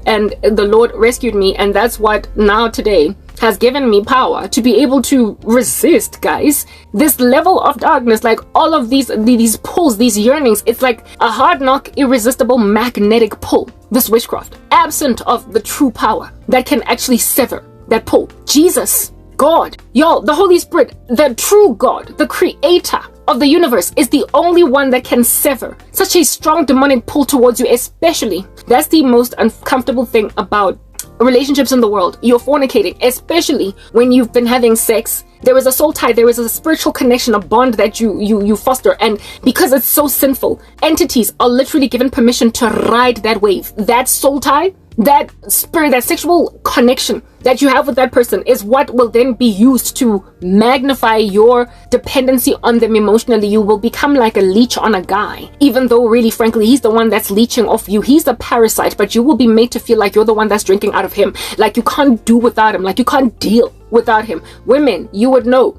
and the Lord rescued me, and that's what now today has given me power to be able to resist, guys, this level of darkness. Like all of these pulls, these yearnings, it's like a hard knock, irresistible magnetic pull, this witchcraft, absent of the true power that can actually sever that pull. Jesus, God, y'all, the Holy Spirit, the true God, the creator of the universe, is the only one that can sever such a strong demonic pull towards you. Especially, that's the most uncomfortable thing about relationships in the world. You're fornicating, especially when you've been having sex. There is a soul tie, there is a spiritual connection, a bond that you foster, and because it's so sinful, entities are literally given permission to ride that wave. That soul tie, that spirit, that sexual connection that you have with that person is what will then be used to magnify your dependency on them emotionally. You will become like a leech on a guy, even though really frankly he's the one that's leeching off you. He's the parasite, but you will be made to feel like you're the one that's drinking out of him, like you can't do without him, like you can't deal without him. Women, you would know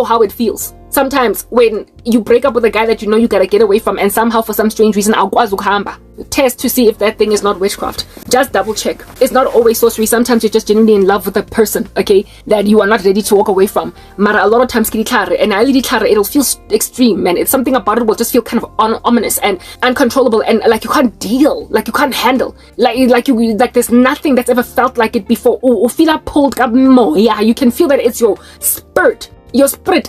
how it feels sometimes when you break up with a guy that you know you gotta get away from, and somehow for some strange reason test to see if that thing is not witchcraft. Just double check. It's not always sorcery. Sometimes you're just genuinely in love with a person, okay, that you are not ready to walk away from. Mara, a lot of times it'll feel extreme, man. It's something about it will just feel kind of ominous and uncontrollable, and like you can't deal, like you can't handle, like there's nothing that's ever felt like it before. Feel pulled up more. Yeah, you can feel that it's your spirit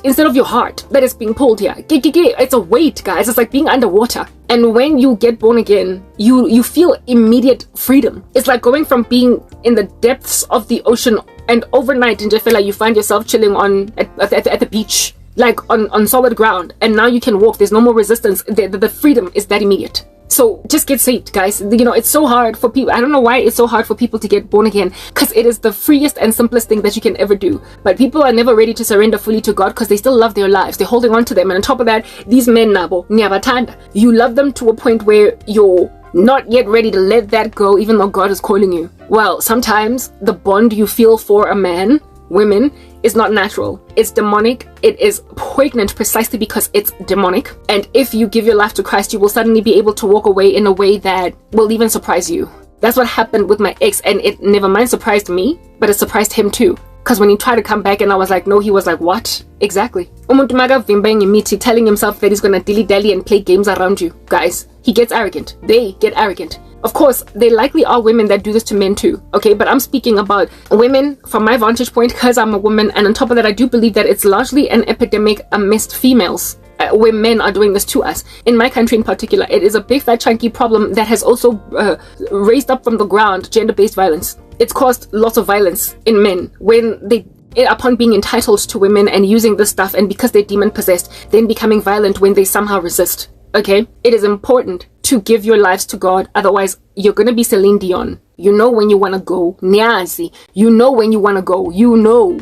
instead of your heart that is being pulled here. It's a weight, guys. It's like being underwater. And when you get born again, you feel immediate freedom. It's like going from being in the depths of the ocean, and overnight in Jeffela you find yourself chilling at the beach, like on solid ground, and now you can walk. There's no more resistance. The freedom is that immediate. So just get saved, guys. You know, it's so hard for people. I don't know why it's so hard for people to get born again, because it is the freest and simplest thing that you can ever do. But people are never ready to surrender fully to God because they still love their lives. They're holding on to them. And on top of that, these men, nabo, nyabatanda, you love them to a point where you're not yet ready to let that go, even though God is calling you. Well, sometimes the bond you feel for a man, women, is not natural. It's demonic. It is poignant precisely because it's demonic. And if you give your life to Christ, you will suddenly be able to walk away in a way that will even surprise you. That's what happened with my ex, and it never mind surprised me, but it surprised him too. Because when he tried to come back and I was like, no, he was like, what? Exactly. Telling himself that he's gonna dilly-dally and play games around you. Guys, he gets arrogant. They get arrogant. Of course, there likely are women that do this to men too, okay? But I'm speaking about women from my vantage point, because I'm a woman, and on top of that, I do believe that it's largely an epidemic amidst females, where men are doing this to us. In my country in particular, it is a big fat chunky problem that has also raised up from the ground gender-based violence. It's caused lots of violence in men when they, upon being entitled to women and using this stuff, and because they're demon possessed, then becoming violent when they somehow resist. Okay, it is important to give your lives to God, otherwise you're gonna be Celine Dion. You know when you wanna go, Nyazi. You know when you wanna go. You know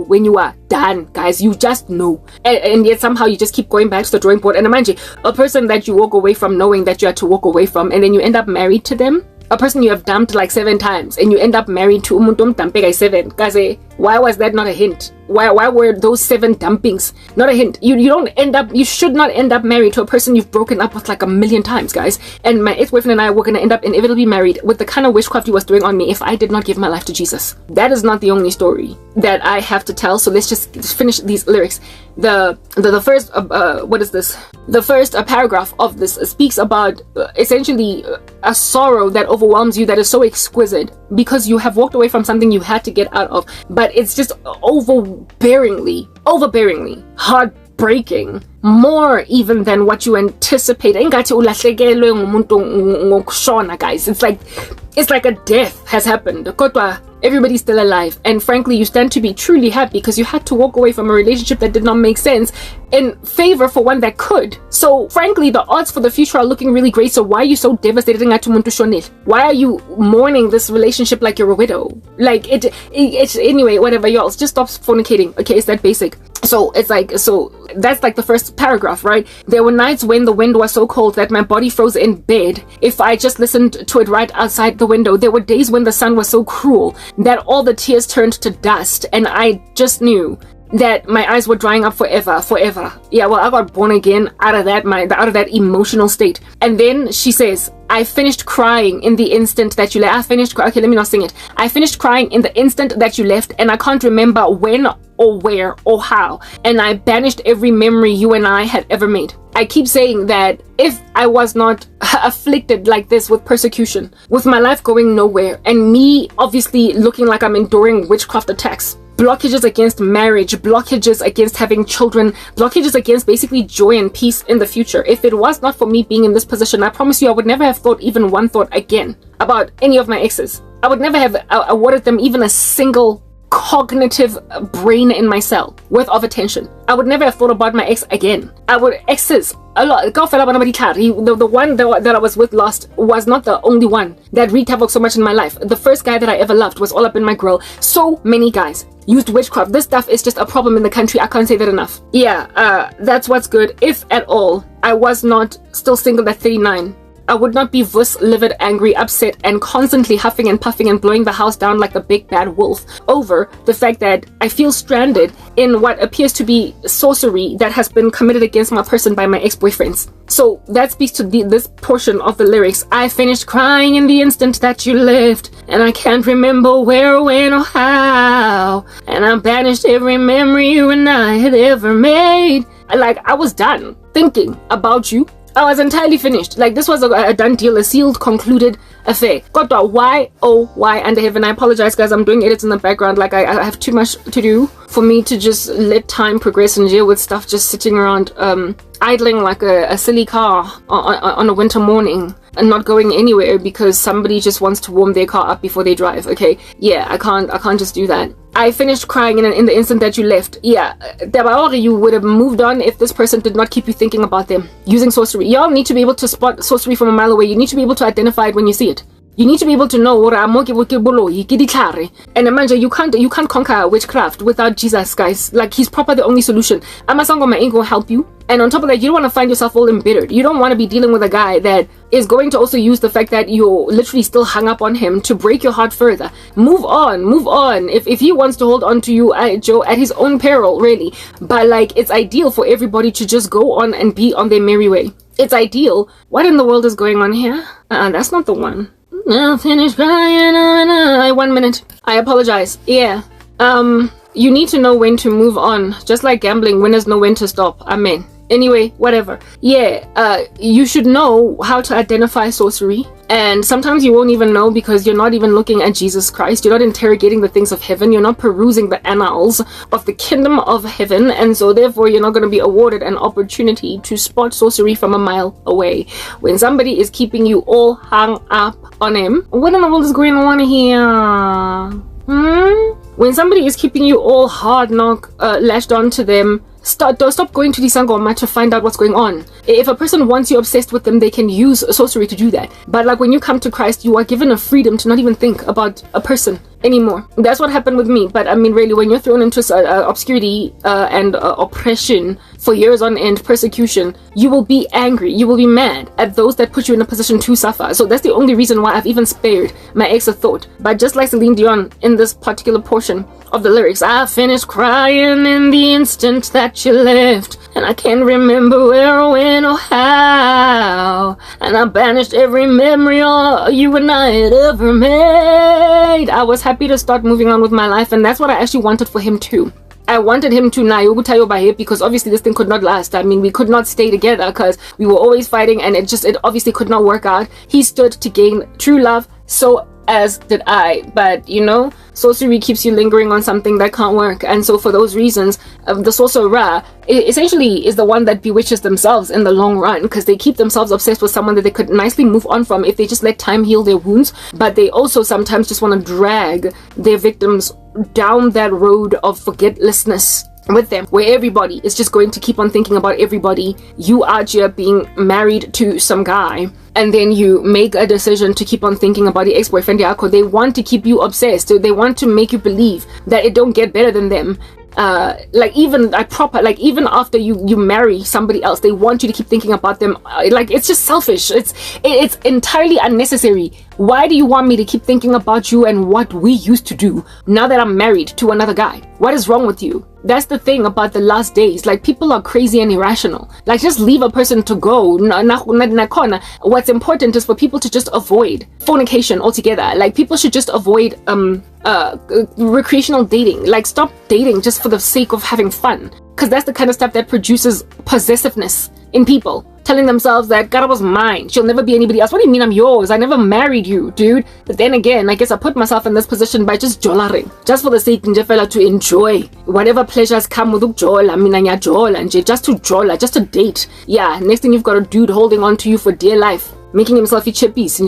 when you are done, guys. You just know, and yet somehow you just keep going back to the drawing board. And imagine a person that you walk away from knowing that you had to walk away from, and then you end up married to them. A person you have dumped like 7 times, and you end up married to umuntu mdampega 7. Guys, why was that not a hint? Why were those 7 dumpings not a hint? You should not end up married to a person you've broken up with like a million times, guys. And my ex-boyfriend and I were gonna end up inevitably married with the kind of witchcraft he was doing on me if I did not give my life to Jesus. That is not the only story that I have to tell, so let's just finish these lyrics. The first what is this? The first paragraph of this speaks about essentially a sorrow that overwhelms you, that is so exquisite because you have walked away from something you had to get out of, but it's just overbearingly heartbreaking, more even than what you anticipate. Guys, it's like a death has happened. Everybody's still alive, and frankly you stand to be truly happy because you had to walk away from a relationship that did not make sense in favor for one that could. So frankly the odds for the future are looking really great. So why are you so devastated? Why are you mourning this relationship like you're a widow? Like it's anyway, whatever, y'all, just stop fornicating, okay? It's that basic. So it's like, so that's like the first paragraph, right? There were nights when the wind was so cold that my body froze in bed if I just listened to it right outside the window. There were days when the sun was so cruel that all the tears turned to dust, and I just knew that my eyes were drying up forever. Yeah, well, I got born again out of that emotional state. And then she says, I finished crying in the instant that you left. Okay, let me not sing it. I finished crying in the instant that you left, and I can't remember when or where or how. And I banished every memory you and I had ever made. I keep saying that if I was not afflicted like this with persecution, with my life going nowhere, and me obviously looking like I'm enduring witchcraft attacks, blockages against marriage, blockages against having children, blockages against basically joy and peace in the future. If it was not for me being in this position, I promise you I would never have thought even one thought again about any of my exes. I would never have awarded them even a single cognitive brain in my cell worth of attention. I would never have thought about my ex again. Exes, a lot. The one that I was with last was not the only one that wreaked havoc so much in my life. The first guy that I ever loved was all up in my grill. So many guys used witchcraft. This stuff is just a problem in the country. I can't say that enough. Yeah, that's what's good. If at all I was not still single at 39, I would not be livid, angry, upset, and constantly huffing and puffing and blowing the house down like the big bad wolf over the fact that I feel stranded in what appears to be sorcery that has been committed against my person by my ex-boyfriends. So that speaks to this portion of the lyrics. I finished crying in the instant that you left, and I can't remember where, when, or how, and I banished every memory you and I had ever made. Like, I was done thinking about you. I was entirely finished. Like, this was a done deal, a sealed, concluded affair. Kodwa, why, oh, why under heaven? I apologize, guys. I'm doing edits in the background. Like, I have too much to do for me to just let time progress and deal with stuff just sitting around, idling like a silly car on a winter morning and not going anywhere because somebody just wants to warm their car up before they drive. Okay, yeah, I can't just do that. I finished crying in the instant that you left. Yeah, you would have moved on if this person did not keep you thinking about them using sorcery. Y'all need to be able to spot sorcery from a mile away. You need to be able to identify it when you see it. You need to be able to know and imagine you can't conquer witchcraft without Jesus, guys. Like, he's proper the only solution. Amasangoma ain't gonna help you. And on top of that, you don't want to find yourself all embittered. You don't want to be dealing with a guy that is going to also use the fact that you're literally still hung up on him to break your heart further. Move on. If he wants to hold on to you, Joe, at his own peril, really. But like, it's ideal for everybody to just go on and be on their merry way. It's ideal. What in the world is going on here? That's not the one. I'll finish crying. 1 minute. I apologize. Yeah. You need to know when to move on. Just like gambling, winners know when to stop. Amen. Anyway, whatever. Yeah, you should know how to identify sorcery. And sometimes you won't even know because you're not even looking at Jesus Christ. You're not interrogating the things of heaven. You're not perusing the annals of the kingdom of heaven. And so therefore, you're not going to be awarded an opportunity to spot sorcery from a mile away. When somebody is keeping you all hung up on him, what in the world is going on here? When somebody is keeping you all hard knock, lashed onto them, stop going to the Sangoma to find out what's going on. If a person wants you obsessed with them, they can use sorcery to do that. But like, when you come to Christ, you are given a freedom to not even think about a person anymore. That's what happened with me. But I mean, really, when you're thrown into obscurity and oppression for years on end, persecution, you will be angry, you will be mad at those that put you in a position to suffer. So that's the only reason why I've even spared my ex a thought. But just like Celine Dion in this particular portion of the lyrics, I finished crying in the instant that you left, and I can't remember where or when or how, and I banished every memory you and I had ever made. I was happy to start moving on with my life, and that's what I actually wanted for him too. I wanted him to nayo because obviously this thing could not last. I mean, we could not stay together because we were always fighting, and it obviously could not work out. He stood to gain true love, so as did I. But you know, sorcery keeps you lingering on something that can't work, and so for those reasons, the sorcerer essentially is the one that bewitches themselves in the long run, because they keep themselves obsessed with someone that they could nicely move on from if they just let time heal their wounds. But they also sometimes just want to drag their victims down that road of forgetlessness with them, where everybody is just going to keep on thinking about everybody. You are just being married to some guy, and then you make a decision to keep on thinking about the ex-boyfriend. They want to keep you obsessed. They want to make you believe that it don't get better than them. Even after you marry somebody else, they want you to keep thinking about them. Like, it's just selfish. It's entirely unnecessary. Why do you want me to keep thinking about you and what we used to do now that I'm married to another guy? What is wrong with you? That's the thing about the last days. Like, people are crazy and irrational. Like, just leave a person to go. What's important is for people to just avoid fornication altogether. Like, people should just avoid recreational dating. Like, stop dating just for the sake of having fun, because that's the kind of stuff that produces possessiveness in people, telling themselves that God was mine, she'll never be anybody else. What do you mean I'm yours? I never married you, dude. But then again, I guess I put myself in this position by just jollaring, just for the sake to enjoy whatever pleasures come with just to jolla, just to date. Yeah, next thing you've got a dude holding on to you for dear life, making himself a chippies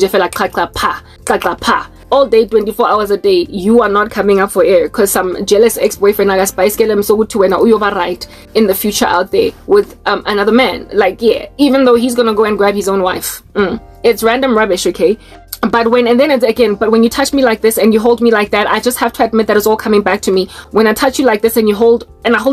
pa all day, 24 hours a day. You are not coming up for air because some jealous ex-boyfriend right in the future out there with another man. Like, yeah, even though he's gonna go and grab his own wife. It's random rubbish, okay? But when you touch me like this and you hold me like that, I just have to admit that it's all coming back to me. When I touch you like this and I hold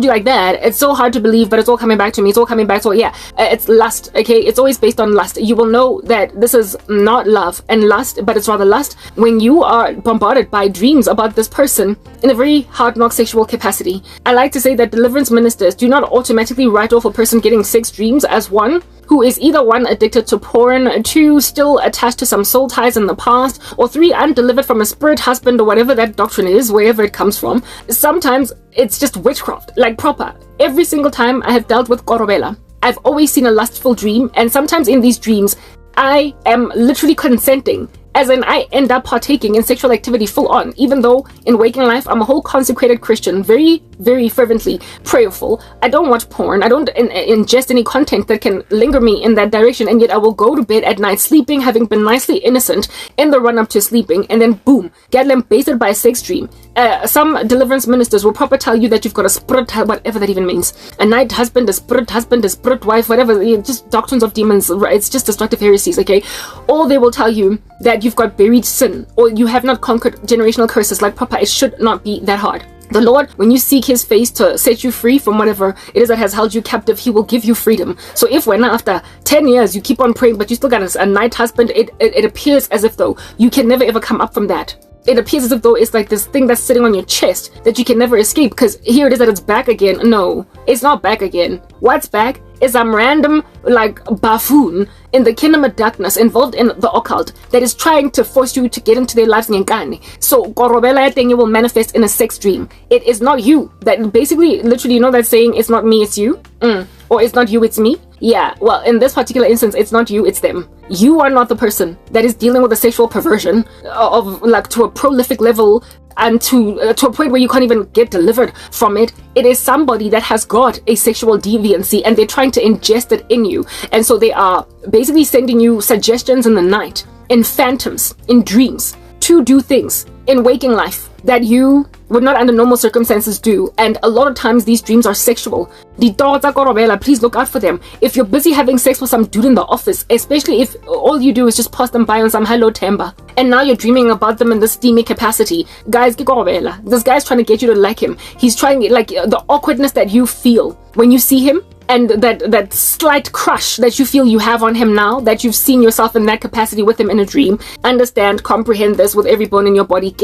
you like that, it's so hard to believe, but it's all coming back to me. It's all coming back. So yeah, it's lust, okay? It's always based on lust. You will know that this is not love and lust, but it's rather lust when you are bombarded by dreams about this person in a very hard knock sexual capacity. I like to say that deliverance ministers do not automatically write off a person getting sex dreams as one who is either 1, addicted to porn, 2, still attached to some soul ties in the past, or 3, undelivered from a spirit husband or whatever that doctrine is, wherever it comes from. Sometimes it's just witchcraft, like proper. Every single time I have dealt with Korobela, I've always seen a lustful dream, and sometimes in these dreams, I am literally consenting. As in, I end up partaking in sexual activity full on, even though in waking life, I'm a whole consecrated Christian, very, very fervently prayerful. I don't watch porn. I don't ingest any content that can linger me in that direction. And yet I will go to bed at night sleeping, having been nicely innocent in the run up to sleeping. And then boom, get lambasted by a sex dream. Some deliverance ministers will proper tell you that you've got a spirit, whatever that even means. A night husband, a spirit wife, whatever, just doctrines of demons. It's just destructive heresies, okay? Or they will tell you that you've got buried sin, or you have not conquered generational curses. Like proper, it should not be that hard. The Lord, when you seek his face to set you free from whatever it is that has held you captive, he will give you freedom. So if when after 10 years you keep on praying but you still got a night husband, it appears as if though you can never ever come up from that. It appears as if though it's like this thing that's sitting on your chest that you can never escape, because here it is that it's back again. No, it's not back again. What's back is some random like buffoon in the kingdom of darkness involved in the occult that is trying to force you to get into their lives. So Korobela thing will manifest in a sex dream. It is not you. That basically, literally, you know that saying, it's not me, it's you? Or it's not you, it's me? Yeah, well, in this particular instance, it's not you, it's them. You are not the person that is dealing with a sexual perversion of like to a prolific level and to a point where you can't even get delivered from it. It is somebody that has got a sexual deviancy and they're trying to ingest it in you. And so they are basically sending you suggestions in the night, in phantoms, in dreams, to do things in waking life that you would not under normal circumstances do. And a lot of times these dreams are sexual. Please look out for them. If you're busy having sex with some dude in the office, especially if all you do is just pass them by on some hello temba, and now you're dreaming about them in this steamy capacity, guys, this guy's trying to get you to like him. He's trying, like, the awkwardness that you feel when you see him, and that slight crush that you feel you have on him now, that you've seen yourself in that capacity with him in a dream. Understand, comprehend this with every bone in your body.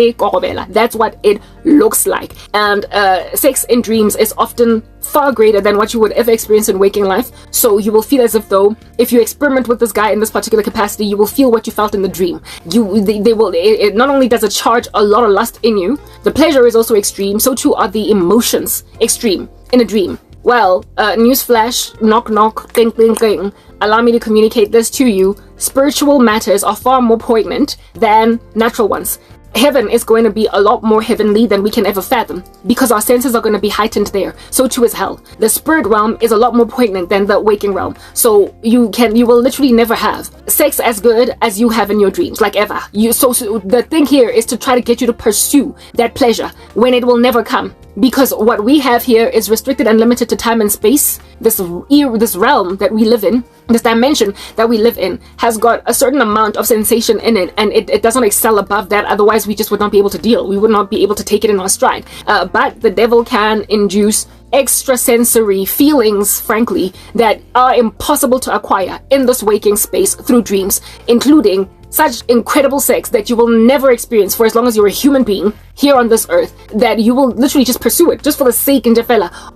That's what it looks like. And sex in dreams is often far greater than what you would ever experience in waking life. So you will feel as if though, if you experiment with this guy in this particular capacity, you will feel what you felt in the dream. It not only does it charge a lot of lust in you, the pleasure is also extreme. So too are the emotions extreme in a dream. Well, newsflash, knock knock, cling cling cling. Allow me to communicate this to you. Spiritual matters are far more poignant than natural ones. Heaven is going to be a lot more heavenly than we can ever fathom, because our senses are going to be heightened there. So too is hell. The spirit realm is a lot more poignant than the waking realm. So you will literally never have sex as good as you have in your dreams, like ever. So the thing here is to try to get you to pursue that pleasure when it will never come. Because what we have here is restricted and limited to time and space. This realm that we live in, this dimension that we live in, has got a certain amount of sensation in it, and it doesn't excel above that. Otherwise, we just would not be able to deal. We would not be able to take it in our stride. But the devil can induce extrasensory feelings, frankly, that are impossible to acquire in this waking space through dreams, including such incredible sex that you will never experience for as long as you're a human being here on this earth, that you will literally just pursue it just for the sake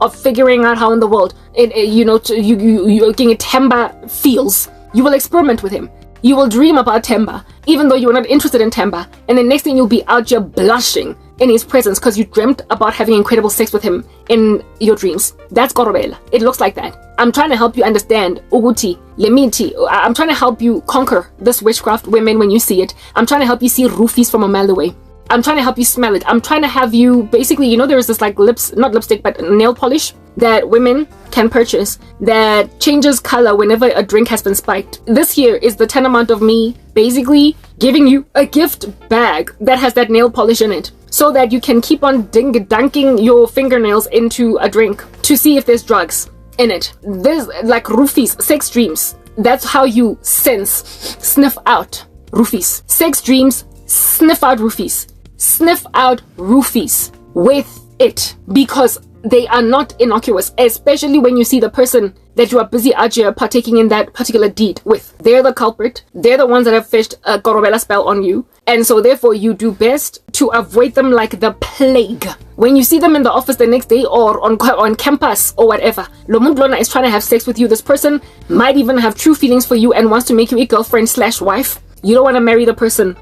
of figuring out how in the world you're getting Temba feels. You will experiment with him. You will dream about Temba, even though you were not interested in Temba, and the next thing you'll be out here blushing in his presence because you dreamt about having incredible sex with him in your dreams. That's Gorobela. It looks like that. I'm trying to help you understand Uguti, Lemiti. I'm trying to help you conquer this witchcraft women when you see it. I'm trying to help you see roofies from a mile away. I'm trying to help you smell it. I'm trying to have you basically, there is this like not lipstick, but nail polish that women can purchase that changes color whenever a drink has been spiked. This here is the tantamount of me basically giving you a gift bag that has that nail polish in it, so that you can keep on dunking your fingernails into a drink to see if there's drugs in it. There's like roofies, sex dreams. That's how you sniff out roofies. Sex dreams, sniff out roofies. Sniff out roofies with it, because they are not innocuous, especially when you see the person that you are busy out here partaking in that particular deed with. They're the culprit. They're the ones that have fished a Gorobela spell on you. And so therefore you do best to avoid them like the plague. When you see them in the office the next day or on campus or whatever, Lomunglona is trying to have sex with you. This person might even have true feelings for you and wants to make you a girlfriend/wife. You don't want to marry the person.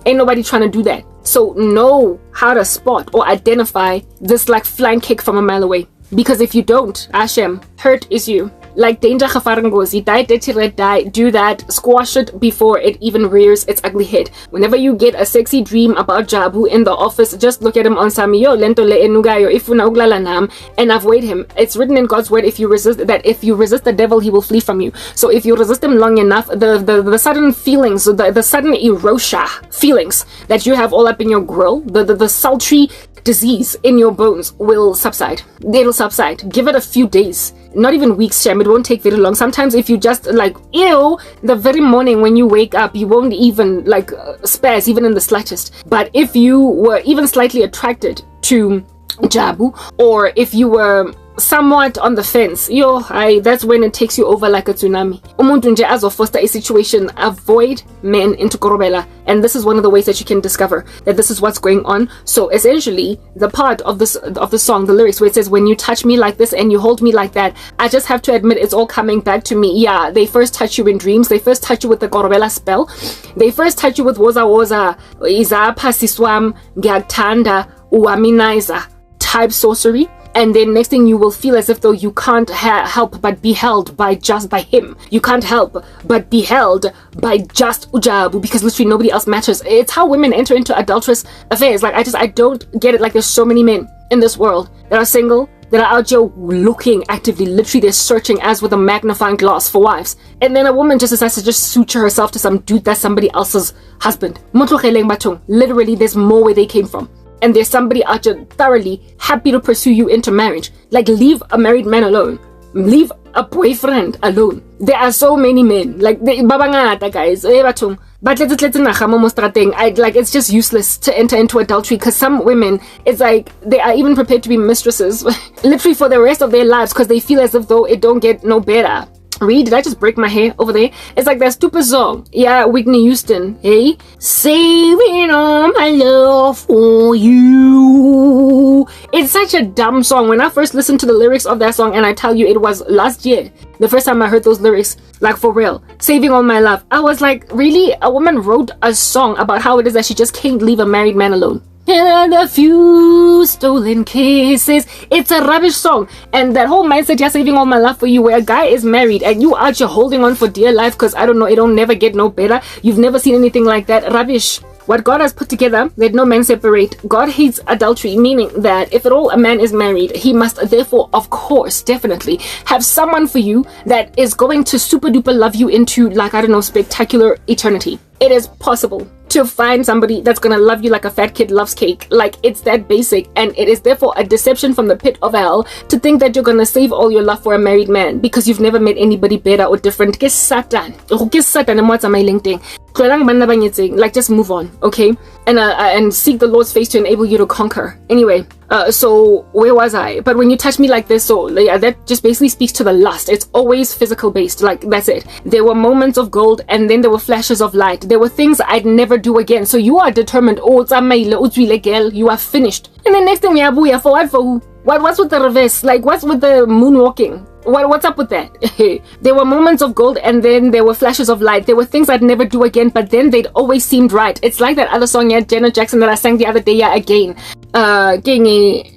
Ain't nobody trying to do that. So know how to spot or identify this like flying kick from a mile away. Because if you don't, Hashem, hurt is you. Like danger khafarangozi, die, do that, squash it before it even rears its ugly head. Whenever you get a sexy dream about Jabu in the office, just look at him on Samiyo, lento le enugayo, ifuna uglalanam, and avoid him. It's written in God's word, if you resist the devil, he will flee from you. So if you resist him long enough, the sudden feelings, the sudden erosha feelings that you have all up in your grill, the sultry disease in your bones will subside. It'll subside. Give it a few days. Not even weeks, Shem. It won't take very long. Sometimes if you just the very morning when you wake up, you won't even spaz even in the slightest. But if you were even slightly attracted to Jabu, or if you were somewhat on the fence, that's when it takes you over like a tsunami. Umuntu nje azofoster a situation, avoid men into Gorobela, and this is one of the ways that you can discover that this is what's going on. So essentially, the part of the song, the lyrics where it says, when you touch me like this and you hold me like that, I just have to admit it's all coming back to me. Yeah, they first touch you in dreams. They first touch you with the Gorobela spell. They first touch you with woza izapha siswam ngiyakuthanda uwaminaiza type sorcery. And then next thing you will feel as if though you can't help but be held by him. You can't help but be held by just Ujabu, because literally nobody else matters. It's how women enter into adulterous affairs. I don't get it. Like, there's so many men in this world that are single, that are out here looking actively, literally they're searching as with a magnifying glass for wives. And then a woman just decides to just suture herself to some dude that's somebody else's husband. Literally, there's more where they came from. And there's somebody out there thoroughly happy to pursue you into marriage. Like, leave a married man alone. Leave a boyfriend alone. There are so many men. Like, babangata guys. But it's just useless to enter into adultery, because some women, it's like they are even prepared to be mistresses literally for the rest of their lives, because they feel as if though it don't get no better. Did I just break my hair over there? It's like that stupid song. Yeah, Whitney Houston. Hey? Saving all my love for you. It's such a dumb song. When I first listened to the lyrics of that song, and I tell you, it was last year, the first time I heard those lyrics, like for real, saving all my love, I was like, really? A woman wrote a song about how it is that she just can't leave a married man alone. And a few stolen kisses. It's a rubbish song. And that whole mindset, you're saving all my love for you, where a guy is married and you are just holding on for dear life because, I don't know, it don't never get no better. You've never seen anything like that. Rubbish. What God has put together, let no man separate. God hates adultery, meaning that if at all a man is married, he must therefore, of course, definitely have someone for you that is going to super duper love you into, like, I don't know, spectacular eternity. It is possible to find somebody that's gonna love you like a fat kid loves cake. Like, it's that basic, and it is therefore a deception from the pit of hell to think that you're gonna save all your love for a married man because you've never met anybody better or different. Like, just move on, okay? and seek the Lord's face to enable you to conquer. Anyway, so where was I? But when you touch me like this, so yeah, that just basically speaks to the lust. It's always physical based. Like, that's it. There were moments of gold, and then there were flashes of light. There were things I'd never do again. So you are determined. Oh, girl, you are finished. And then next thing we are for what? For who? What's with the reverse? Like, what's with the moonwalking? What's up with that? There were moments of gold, and then there were flashes of light. There were things I'd never do again, but then they'd always seemed right. It's like that other song, yeah, Janet Jackson, that I sang the other day, yeah, again. Gingy,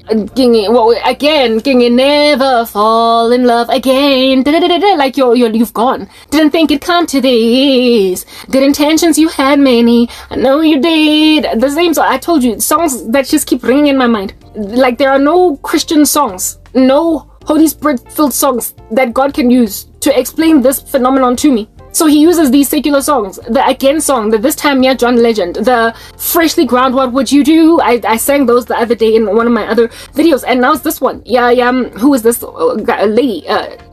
never fall in love again. Like you've gone. Didn't think it'd come to this. Good intentions, you had many. I know you did. The same song. I told you, songs that just keep ringing in my mind. Like, there are no Christian songs, no Holy Spirit-filled songs that God can use to explain this phenomenon to me. So he uses these secular songs. The Again song, the This Time Yeah John Legend, the Freshly Ground What Would You Do? I sang those the other day in one of my other videos, and now it's this one. Who is this lady?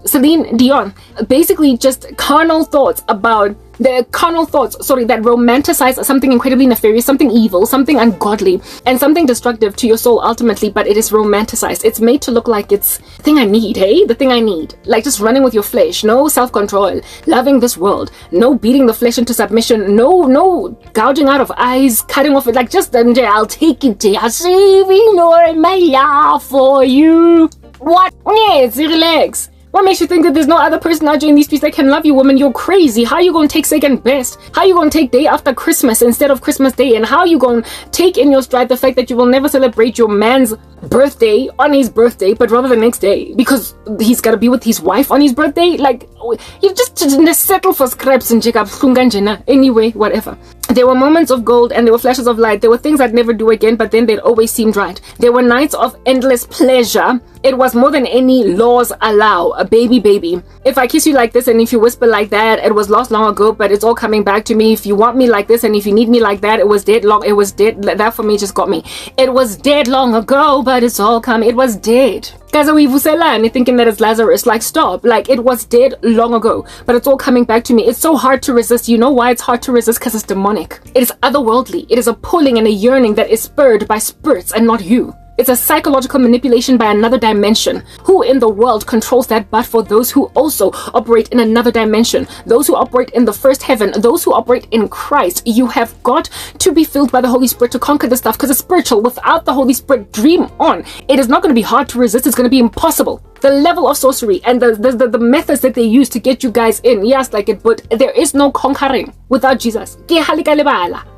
Celine Dion. Basically just carnal thoughts about that romanticize something incredibly nefarious, something evil, something ungodly, and something destructive to your soul ultimately, but it is romanticized. It's made to look like it's the thing I need, hey? The thing I need. Like just running with your flesh, no self-control, loving this world, no beating the flesh into submission, no gouging out of eyes, cutting off it, like just, I'll take it, I'll save my love for you. What? Yes, relax. What makes you think that there's no other person out there in these streets that can love you, woman? You're crazy. How you gonna take second best? How you gonna take day after Christmas instead of Christmas Day? And how you gonna take in your stride the fact that you will never celebrate your man's birthday on his birthday, but rather the next day because he's gotta be with his wife on his birthday? Like, you just settle for scraps and check up. Anyway, whatever. There were moments of gold and there were flashes of light. There were things I'd never do again, but then they'd always seemed right. There were nights of endless pleasure. It was more than any laws allow. A baby. If I kiss you like this and if you whisper like that, it was lost long ago, but it's all coming back to me. If you want me like this and if you need me like that, it was dead long. It was dead. That for me just got me. It was dead long ago, but it's all coming. It was dead. Guys, are we thinking that it's Lazarus? Like, stop. Like, it was dead long ago, but it's all coming back to me. It's so hard to resist. You know why it's hard to resist? Because it's demonic. It is otherworldly. It is a pulling and a yearning that is spurred by spirits and not you. It's a psychological manipulation by another dimension. Who in the world controls that but for those who also operate in another dimension? Those who operate in the first heaven, those who operate in Christ. You have got to be filled by the Holy Spirit to conquer this stuff because it's spiritual. Without the Holy Spirit, dream on. It is not going to be hard to resist. It's going to be impossible. The level of sorcery and the methods that they use to get you guys in, yes, like it, but there is no conquering without Jesus.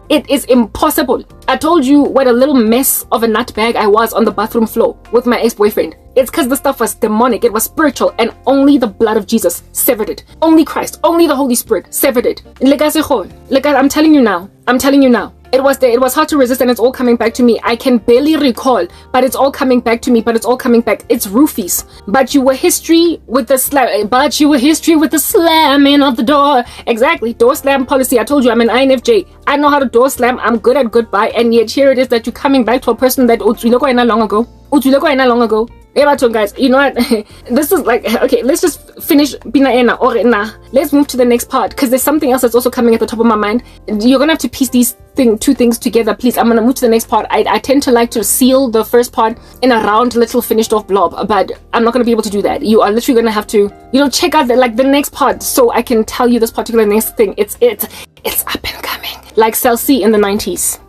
It is impossible. I told you what a little mess of a nutbag I was on the bathroom floor with my ex-boyfriend. It's because the stuff was demonic, it was spiritual, and only the blood of Jesus severed it. Only Christ, only the Holy Spirit severed it. I'm telling you now. It was hard to resist and it's all coming back to me. I can barely recall, but it's all coming back to me, It's roofies. But you were history with the slamming of the door. Exactly. Door slam policy. I told you I'm an INFJ. I know how to door slam. I'm good at goodbye. And yet here it is that you're coming back to a person that long ago. Guys, you know what? This is like, okay, let's just finish let's move to the next part because there's something else that's also coming at the top of my mind. You're gonna have to piece these two things together, please. I'm gonna move to the next part. I tend to like to seal the first part in a round little finished off blob, but I'm not gonna be able to do that. You are literally gonna have to, check out the next part so I can tell you this particular next thing. It's up and coming, like Cell C in the 90s.